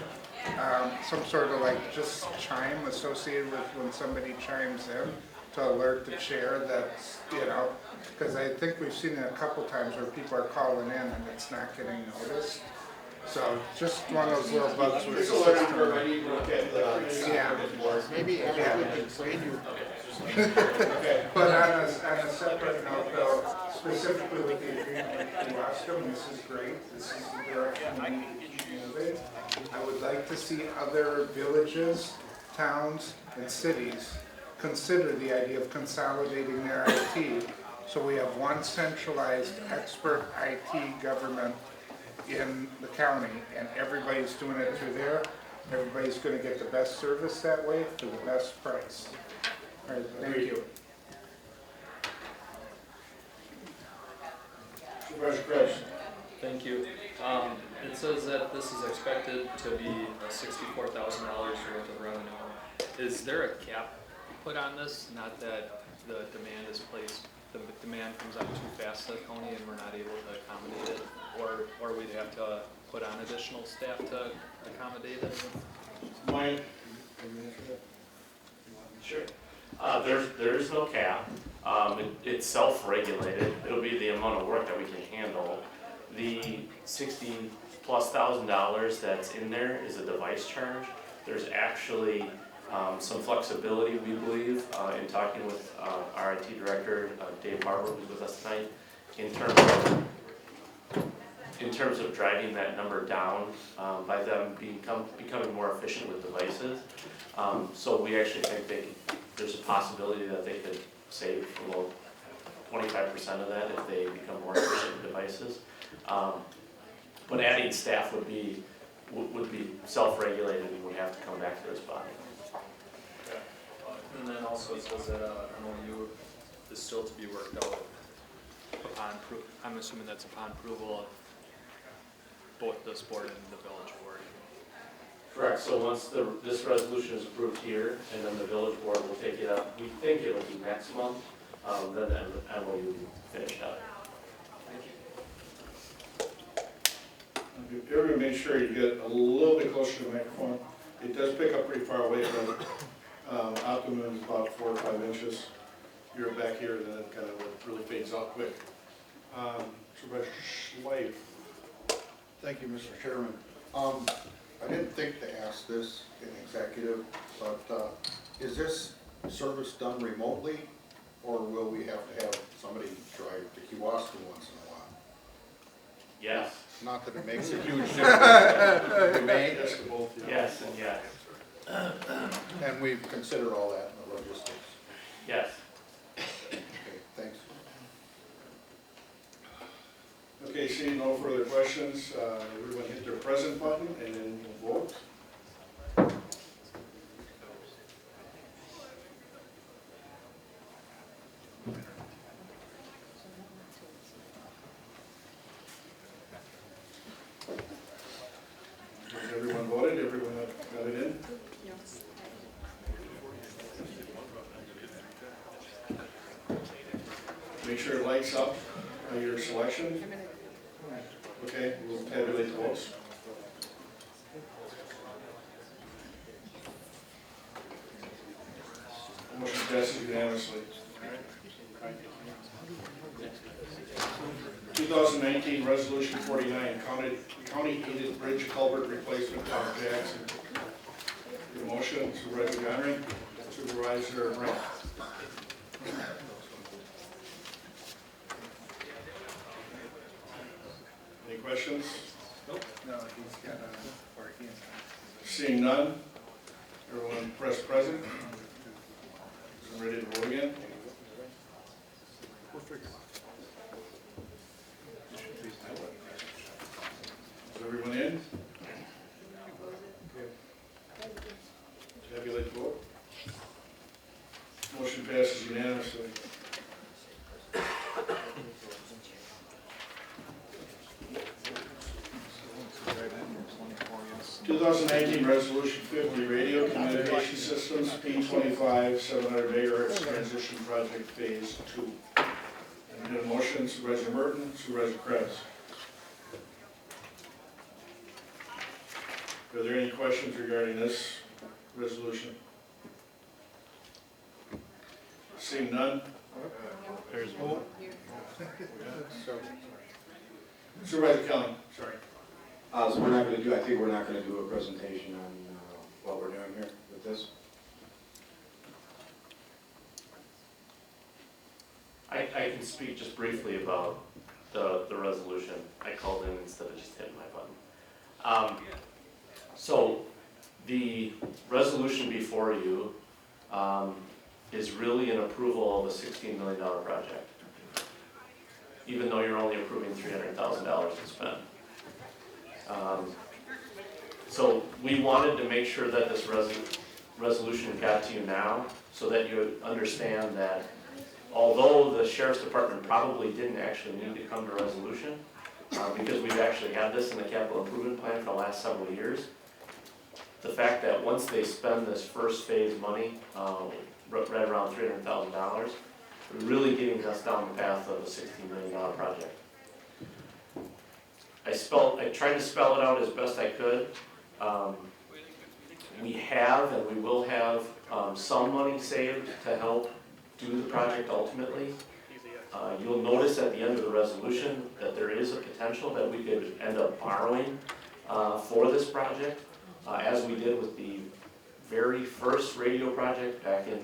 some sort of like just chime associated with when somebody chimes in to alert the chair that's, because I think we've seen it a couple times where people are calling in and it's not getting noticed. So just one of those little bugs with the system. Yeah. Maybe But on a separate note though, specifically with the agreement with Cohasset, and this is great, this is the direction we need to keep moving. I would like to see other villages, towns, and cities consider the idea of consolidating their IT. So we have one centralized expert IT government in the county, and everybody's doing it through there. Everybody's gonna get the best service that way for the best price. All right, thank you. Supervisor Krebs. Thank you. It says that this is expected to be $64,000 worth of revenue. Is there a cap put on this? Not that the demand is placed, the demand comes up too fast to the county and we're not able to accommodate it? Or we'd have to put on additional staff to accommodate it? Mike? Sure. There is no cap. It's self-regulated. It'll be the amount of work that we can handle. The $60,000+ that's in there is a device charge. There's actually some flexibility, we believe, in talking with our IT director, Dave Barber, who's with us tonight, in terms of driving that number down by them becoming more efficient with devices. So we actually think there's a possibility that they could save about 25% of that if they become more efficient with devices. But adding staff would be self-regulated and would have to come back to this body. And then also it says that MOU is still to be worked out upon, I'm assuming that's upon approval of both this board and the village board. Correct, so once this resolution is approved here, and then the village board will take it up, we think it'll be next month, then the MOU will be finished up. Everyone make sure you get a little bit closer to the microphone. It does pick up pretty far away, but optimum is about 4 or 5 inches. You're back here, then it kind of really fades out quick. Supervisor Schleif. Thank you, Mr. Chairman. I didn't think to ask this in executive, but is this service done remotely, or will we have to have somebody drive to Kewaskum once in a while? Yes. Not that it makes a huge difference. We may. Yes and yes. And we've considered all that in the logistics. Yes. Okay, thanks. Okay, seeing no further questions, everyone hit their present button and then we'll vote. 'Your lights up, your selection. Okay, we'll tabulate the votes. Motion passes unanimously. 2019 Resolution 49, County Aided Bridge Culvert Replacement, Town of Jackson. The motion, Supervisor Conry, Supervisor Brent. Any questions? Nope. No, he's got a parking. Seeing none, everyone press present. I'm ready to vote again. Is everyone in? Tabulate the vote. Motion passes unanimously. 2019 Resolution 50, Radio Communication Systems, P25, 700 MHz Transition Project Phase 2. And need a motion, Supervisor Merton, Supervisor Krebs. Are there any questions regarding this resolution? Seeing none? There's one. Supervisor Kelly, sorry. So we're not going to do, I think we're not going to do a presentation on what we're doing here with this. I can speak just briefly about the resolution. I called in instead of just hitting my button. So the resolution before you is really an approval of a $16 million project, even though you're only approving $300,000 to spend. So we wanted to make sure that this resolution got to you now, so that you understand that although the Sheriff's Department probably didn't actually need to come to resolution, because we've actually had this in the capital improvement plan for the last several years, the fact that once they spend this first phase money, right around $300,000, really getting us down the path of a $16 million project. I tried to spell it out as best I could. We have and we will have some money saved to help do the project ultimately. You'll notice at the end of the resolution that there is a potential that we could end up borrowing for this project, as we did with the very first radio project back in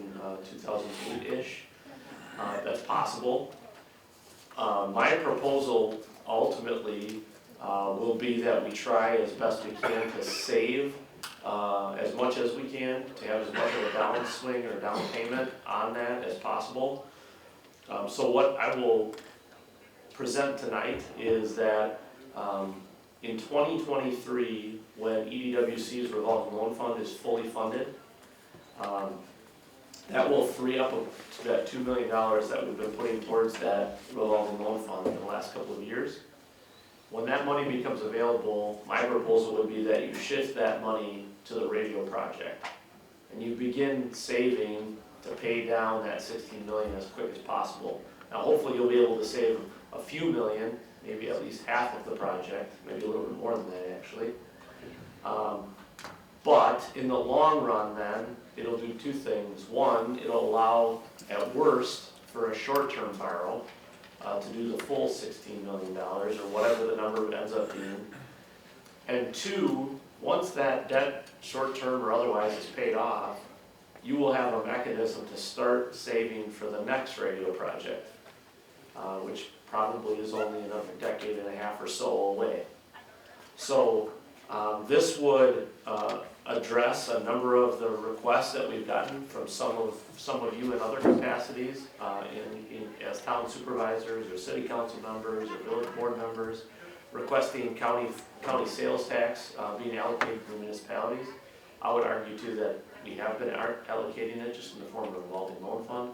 2008-ish. That's possible. My proposal ultimately will be that we try as best we can to save as much as we can, to have as much of a downswing or down payment on that as possible. So what I will present tonight is that in 2023, when EDWC's revolving loan fund is fully funded, that will free up to that $2 million that we've been putting towards that revolving loan fund in the last couple of years. When that money becomes available, my proposal would be that you shift that money to the radio project, and you begin saving to pay down that $16 million as quick as possible. Now, hopefully, you'll be able to save a few million, maybe at least half of the project, maybe a little bit more than that, actually. But in the long run, then, it'll do two things. One, it'll allow, at worst, for a short-term borrow to do the full $16 million, or whatever the number ends up being. And two, once that debt, short-term or otherwise, is paid off, you will have a mechanism to start saving for the next radio project, which probably is only another decade and a half or so away. So this would address a number of the requests that we've gotten from some of you in other capacities, as town supervisors or city council members or village board members, requesting county sales tax being allocated to the municipalities. I would argue too that we have been allocating it just in the form of a revolving loan fund.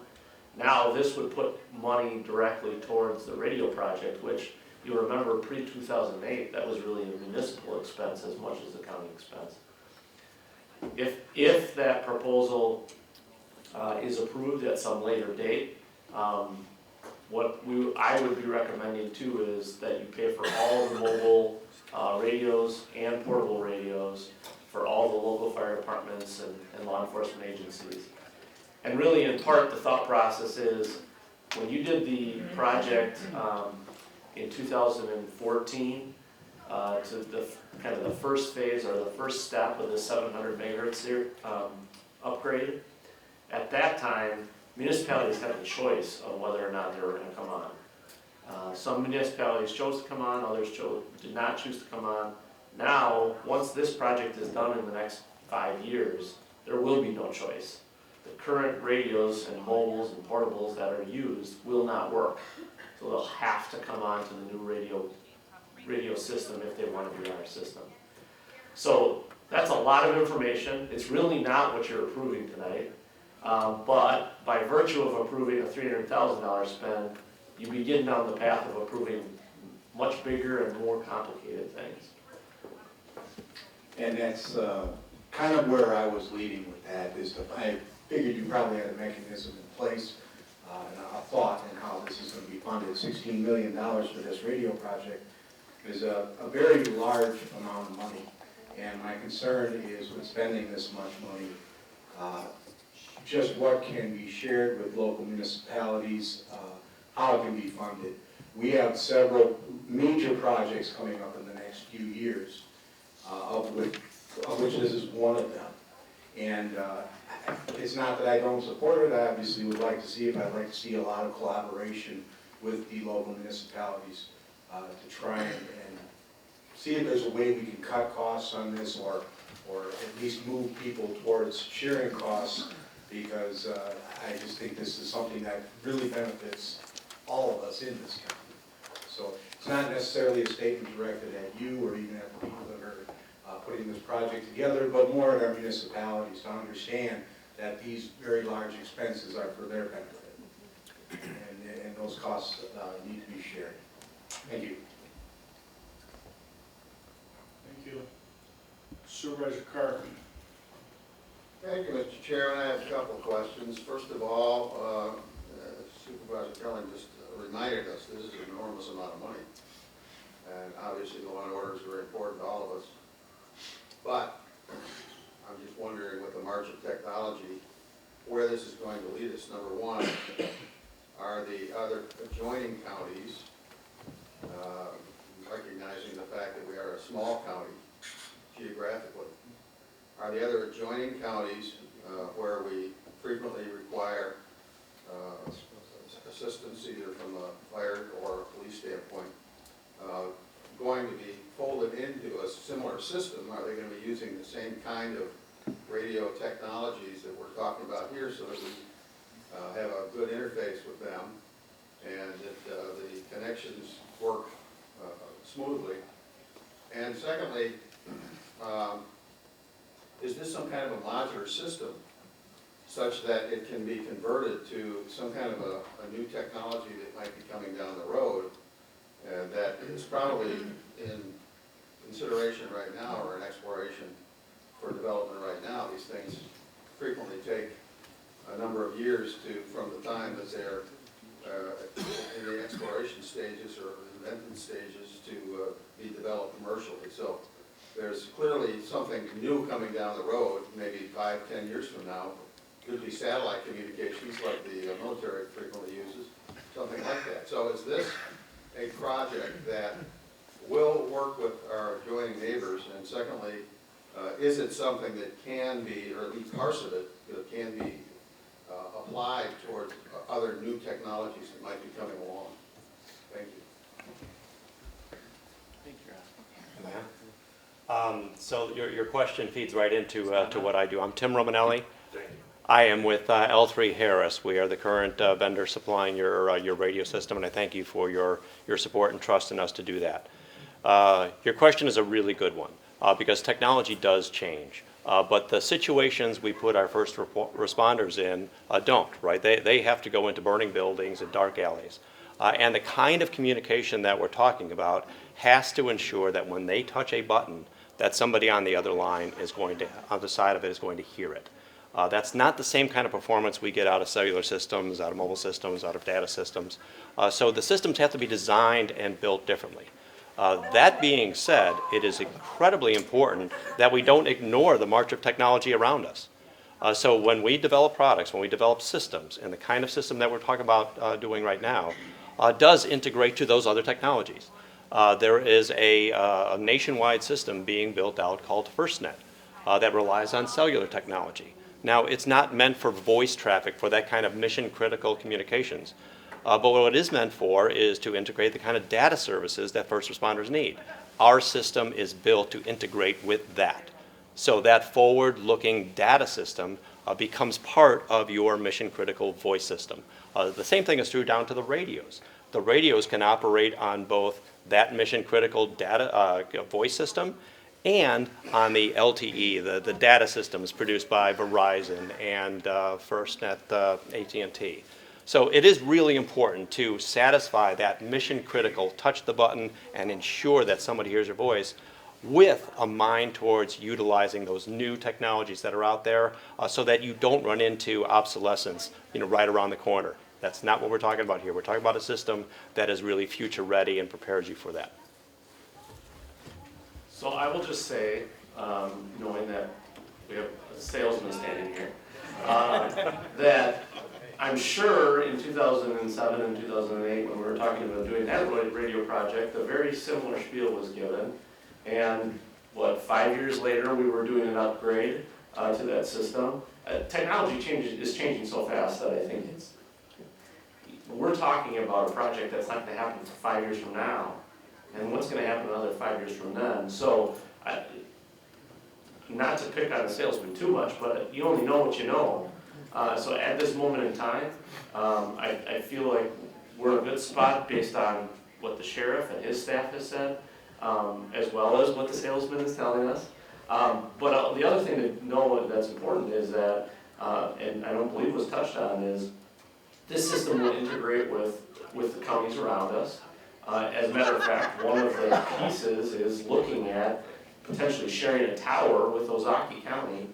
Now this would put money directly towards the radio project, which you remember pre-2008, that was really a municipal expense as much as a county expense. If that proposal is approved at some later date, what I would be recommending too is that you pay for all the mobile radios and portable radios for all the local fire departments and law enforcement agencies. And really, in part, the thought process is, when you did the project in 2014, to the kind of the first phase or the first step of the 700 megahertz upgrade, at that time, municipalities had the choice of whether or not they were going to come on. Some municipalities chose to come on, others did not choose to come on. Now, once this project is done in the next 5 years, there will be no choice. The current radios and mobiles and portables that are used will not work. So they'll have to come on to the new radio system if they want to be on our system. So that's a lot of information. It's really not what you're approving tonight. But by virtue of approving a $300,000 spend, you begin down the path of approving much bigger and more complicated things. And that's kind of where I was leading with that, is I figured you probably had a mechanism in place, and a thought in how this is going to be funded. $16 million for this radio project is a very large amount of money. And my concern is, with spending this much money, just what can be shared with local municipalities, how it can be funded. We have several major projects coming up in the next few years, of which this is one of them. And it's not that I don't support it. I obviously would like to see it. I'd like to see a lot of collaboration with the local municipalities to try and see if there's a way we can cut costs on this, or at least move people towards sharing costs because I just think this is something that really benefits all of us in this county. So it's not necessarily a statement directed at you or even at the people that are putting this project together, but more at our municipalities to understand that these very large expenses are for their benefit. And those costs need to be shared. Thank you. Thank you. Supervisor Carr. Thank you, Mr. Chairman. I have a couple of questions. First of all, Supervisor Kelly just reminded us this is an enormous amount of money. And obviously the law and order is very important to all of us. But I'm just wondering with the march of technology, where this is going to lead us. Number one, are the other adjoining counties, recognizing the fact that we are a small county geographically, are the other adjoining counties where we frequently require assistance either from a fire or a police standpoint, going to be folded into a similar system? Are they going to be using the same kind of radio technologies that we're talking about here so that we have a good interface with them and that the connections work smoothly? And secondly, is this some kind of a modular system such that it can be converted to some kind of a new technology that might be coming down the road that is probably in consideration right now or in exploration for development right now? These things frequently take a number of years from the time that they're in the exploration stages or invention stages to be developed commercially. So there's clearly something new coming down the road, maybe 5-10 years from now. Could be satellite communications like the military frequently uses, something like that. So is this a project that will work with our adjoining neighbors? And secondly, is it something that can be, or at least parts of it, that can be applied towards other new technologies that might be coming along? Thank you. Thank you. So your question feeds right into to what I do. I'm Tim Romanelli. I am with L3 Harris. We are the current vendor supplying your radio system, and I thank you for your support and trust in us to do that. Your question is a really good one because technology does change. But the situations we put our first responders in don't, right? They have to go into burning buildings and dark alleys. And the kind of communication that we're talking about has to ensure that when they touch a button, that somebody on the other line is going to, on the side of it, is going to hear it. That's not the same kind of performance we get out of cellular systems, out of mobile systems, out of data systems. So the systems have to be designed and built differently. That being said, it is incredibly important that we don't ignore the march of technology around us. So when we develop products, when we develop systems, and the kind of system that we're talking about doing right now does integrate to those other technologies. There is a nationwide system being built out called FirstNet that relies on cellular technology. Now, it's not meant for voice traffic, for that kind of mission-critical communications. But what it is meant for is to integrate the kind of data services that first responders need. Our system is built to integrate with that. So that forward-looking data system becomes part of your mission-critical voice system. The same thing is true down to the radios. The radios can operate on both that mission-critical data voice system and on the LTE, the data systems produced by Verizon and FirstNet, AT&T. So it is really important to satisfy that mission-critical touch the button and ensure that somebody hears your voice with a mind towards utilizing those new technologies that are out there so that you don't run into obsolescence, right around the corner. That's not what we're talking about here. We're talking about a system that is really future ready and prepares you for that. So I will just say, knowing that we have a salesman standing here, that I'm sure in 2007 and 2008 when we were talking about doing that radio project, a very similar spiel was given. And 5 years later we were doing an upgrade to that system. Technology is changing so fast that I think we're talking about a project that's not going to happen for 5 years from now. And what's going to happen another 5 years from then. So, not to pick on the salesman too much, but you only know what you know. So at this moment in time, I feel like we're in a good spot based on what the sheriff and his staff has said, as well as what the salesman is telling us. But the other thing to know that's important is that, and I don't believe was touched on, is this system will integrate with the counties around us. As a matter of fact, one of the pieces is looking at potentially sharing a tower with Ozaukee County,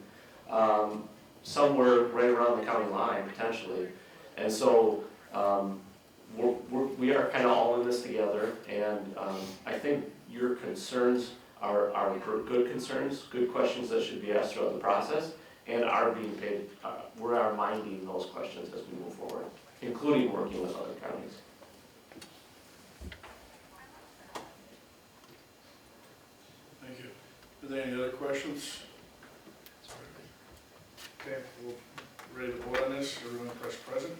somewhere right around the county line, potentially. And so we are kind of all in this together, and I think your concerns are good concerns, good questions that should be asked throughout the process, and are being paid, we are minding those questions as we move forward, including working with other counties. Thank you. Are there any other questions? Okay, we'll ready to vote on this. Everyone press present.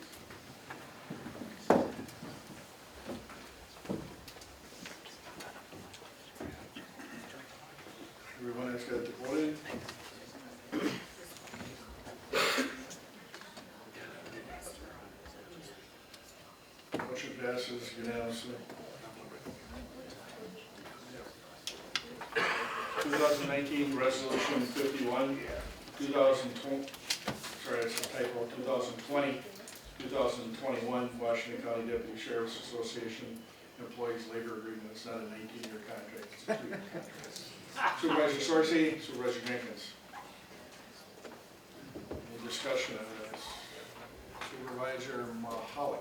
Everyone has got the vote in. Motion passes unanimously. 2019 Resolution 51, 2020, sorry, it's a typo, 2020, 2021 Washington County Deputy Sheriff's Association Employees Labor Agreement. It's not a 19-year contract, it's a 2-year contract. Supervisor Sorcy, Supervisor Jenkins. Any discussion on this? Supervisor Mahalik.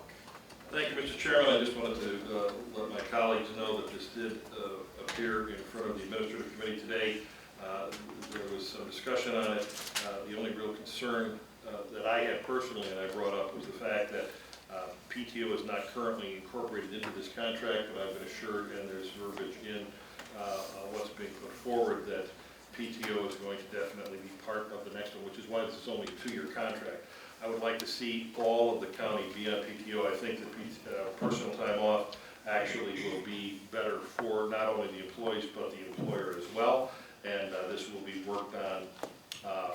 Thank you, Mr. Chairman. I just wanted to let my colleagues know that this did appear in front of the Administrative Committee today. There was some discussion on it. The only real concern that I had personally, and I brought up, was the fact that PTO is not currently incorporated into this contract, but I've been assured, and there's verbiage in what's being put forward, that PTO is going to definitely be part of the next one, which is why this is only a 2-year contract. I would like to see all of the county be on PTO. I think that personal time off actually will be better for not only the employees but the employer as well. And this will be worked on,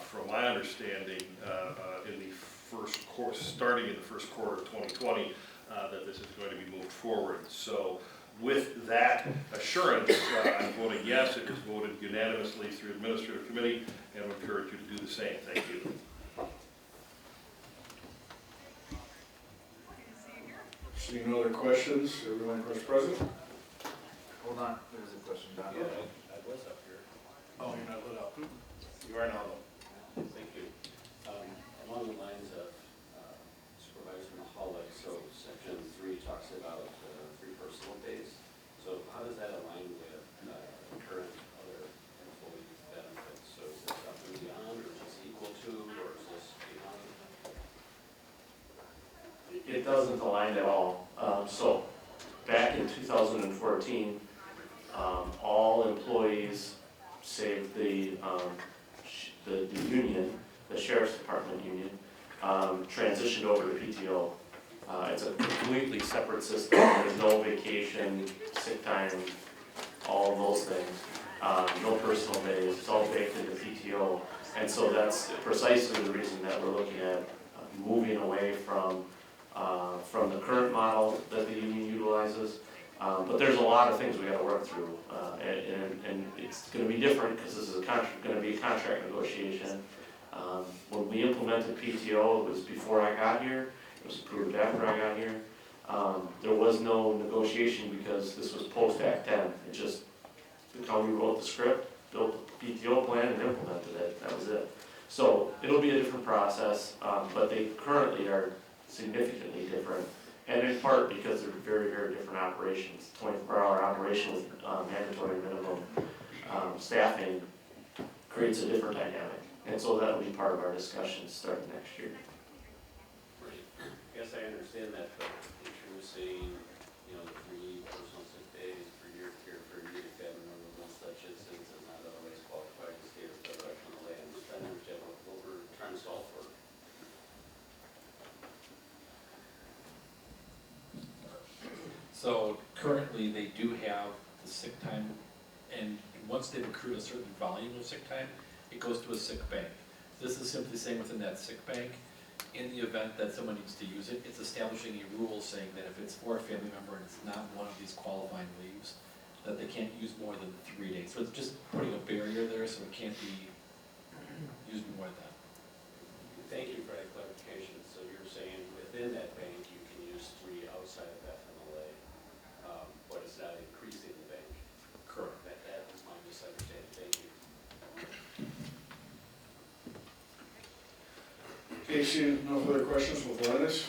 from my understanding, in the first course, starting in the first quarter of 2020, that this is going to be moved forward. So with that assurance, I'm voting yes. It was voted unanimously through Administrative Committee, and I would encourage you to do the same. Thank you. Seeing no other questions, everyone press present. Hold on, there's a question down there. I was up here. Oh, you're not lit up. You are now though. Thank you. Along the lines of Supervisor Mahalik, so section 3 talks about 3 personal days. So how does that align with current other employee benefits? So is this something beyond, or is this equal to, or is this beyond? It doesn't align at all. So back in 2014, all employees, save the union, the Sheriff's Department union, transitioned over to PTO. It's a completely separate system. There's no vacation, sick time, all of those things. No personal days. It's all baked into PTO. And so that's precisely the reason that we're looking at moving away from the current model that the union utilizes. But there's a lot of things we got to work through, and it's going to be different because this is going to be a contract negotiation. When we implemented PTO, it was before I got here. It was approved after I got here. There was no negotiation because this was post-Act 10. It just, the county wrote the script, built the PTO plan, and implemented it. That was it. So it'll be a different process, but they currently are significantly different, and in part because they're very, very different operations. 24-hour operation with mandatory minimum staffing creates a different dynamic, and so that will be part of our discussions starting next year. Right. I guess I understand that, but introducing, the 3 personal sick days per year, care per year, family members in such instances not otherwise qualified to stay with the directional land. I'm just trying to understand what we're trying to solve for. So currently, they do have the sick time, and once they've accrued a certain volume of sick time, it goes to a sick bank. This is simply saying within that sick bank, in the event that someone needs to use it, it's establishing a rule saying that if it's for a family member and it's not one of these qualifying leaves, that they can't use more than 3 days. So it's just putting a barrier there so it can't be used more than that. Thank you for that clarification. So you're saying within that bank, you can use 3 outside of FMLA, but it's not increasing the bank? Correct. That was my misunderstanding. Thank you. Okay, seeing no further questions, we'll vote on this.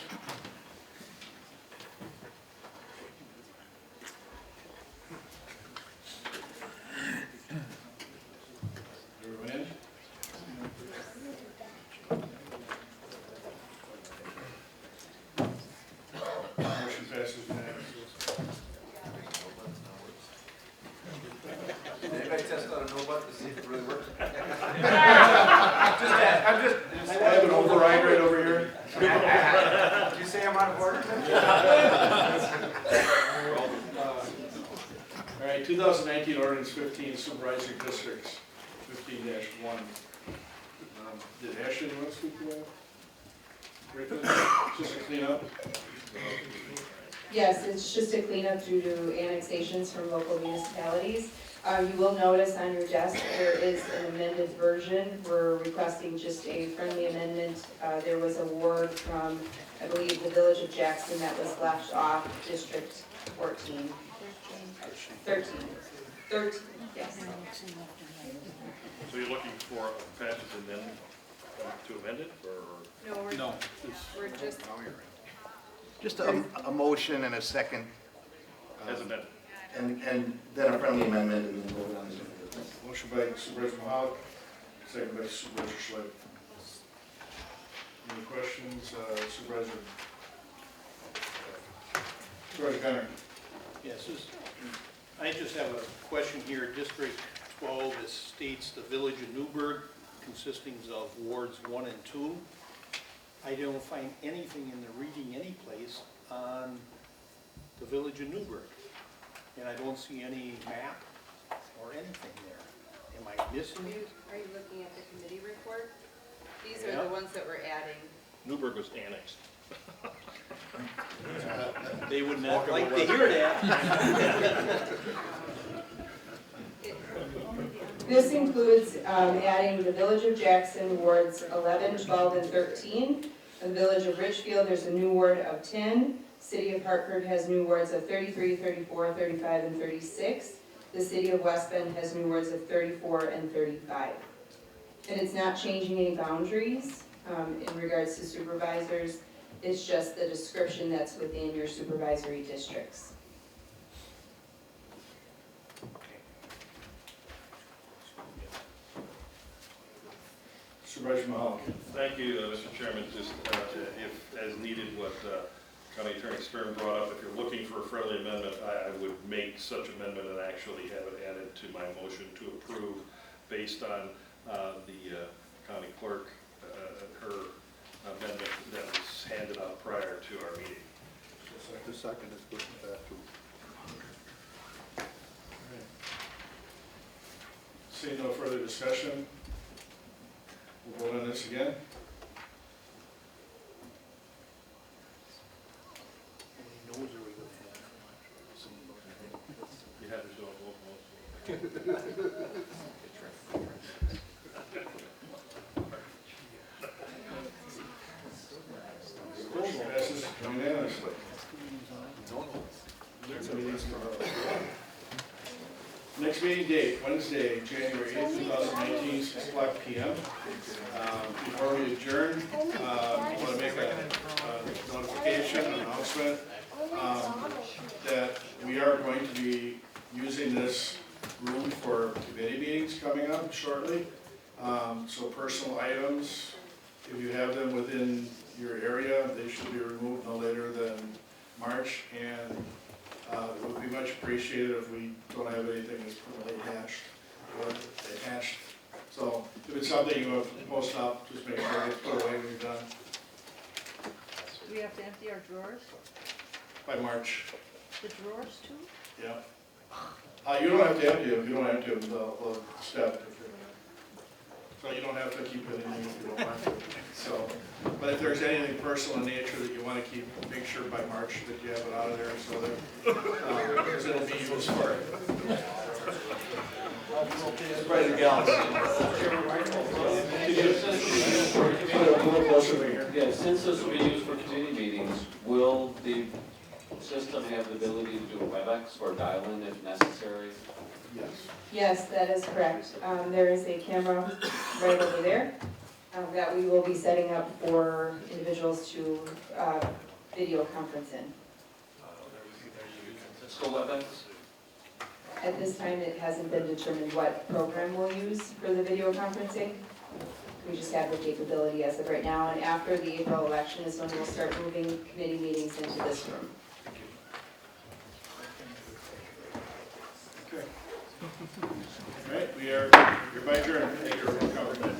Everyone in? Motion passes unanimously. Anybody test out a no button to see if it really works? I have an override right over here. Did you say I'm out of order? All right, 2019 ordinance 15 supervisory districts, 15-1. Did Ashley want to speak to that? Rick, just a cleanup? Yes, it's just a cleanup due to annexations from local municipalities. You will notice on your desk there is an amended version. We're requesting just a friendly amendment. There was a ward from, I believe, the village of Jackson that was left off District 14. 13, yes. So you're looking for a passage and then to amend it, or? No, we're just. Just a motion and a second. As amended. And then a friendly amendment and then vote on this. Motion by Supervisor Mahalik, second by Supervisor Schley. Any questions, Supervisor? Supervisor Gunner? Yes, I just have a question here. District 12, it states the village of Newburgh consisting of wards 1 and 2. I don't find anything in the reading any place on the village of Newburgh. And I don't see any map or anything there. Am I missing it? Are you looking at the committee report? These Yeah. are the ones that we're adding. Newburgh was annexed. They would not like to hear that. This includes adding the village of Jackson wards 11, 12, and 13. The village of Richfield, there's a new ward of 10. City of Hartford has new wards of 33, 34, 35, and 36. The city of West Bend has new wards of 34 and 35. And it's not changing any boundaries in regards to supervisors. It's just the description that's within your supervisory districts. Supervisor Mahalik. Thank you, Mr. Chairman. Just if, as needed, what County Attorney Stern brought up, if you're looking for a friendly amendment, I would make such amendment and actually have it added to my motion to approve based on the county clerk, her amendment that was handed out prior to our meeting. The second is good with that too. Seeing no further discussion, we'll vote on this again. How many no's are we going to have? You have to do a roll call. Motion passes unanimously. Next meeting date, Wednesday, January 8th, 2019, 6 o'clock p.m. Before we adjourn, I want to make a notification, an announcement, that we are going to be using this room for committee meetings coming up shortly. So personal items, if you have them within your area, they should be removed no later than March, and it would be much appreciated if we don't have anything that's permanently hashed or hashed. So if it's something you want to post up, just make sure it's put away when you're done Do we have to empty our drawers? by March. The drawers too? Yeah. You don't have to empty them, you don't have to, they'll step. So you don't have to keep anything if you don't want to. So, but if there's anything personal in nature that you want to keep, make sure by March that you have it out of there so that, because it'll be used for it. Right, the galaxy. Yeah, since this will be used for committee meetings, will the system have the ability to do a WebEx or dial-in if necessary? Yes. Yes, that is correct. There is a camera right over there that we will be setting up for individuals to video conference in. So WebEx? At this time, it hasn't been determined what program we'll use for the video conferencing. We just have the capability as of right now, and after the April election is when we'll start moving committee meetings into this room. Okay. All right, we are, you're by adjourned. Thank you for coming.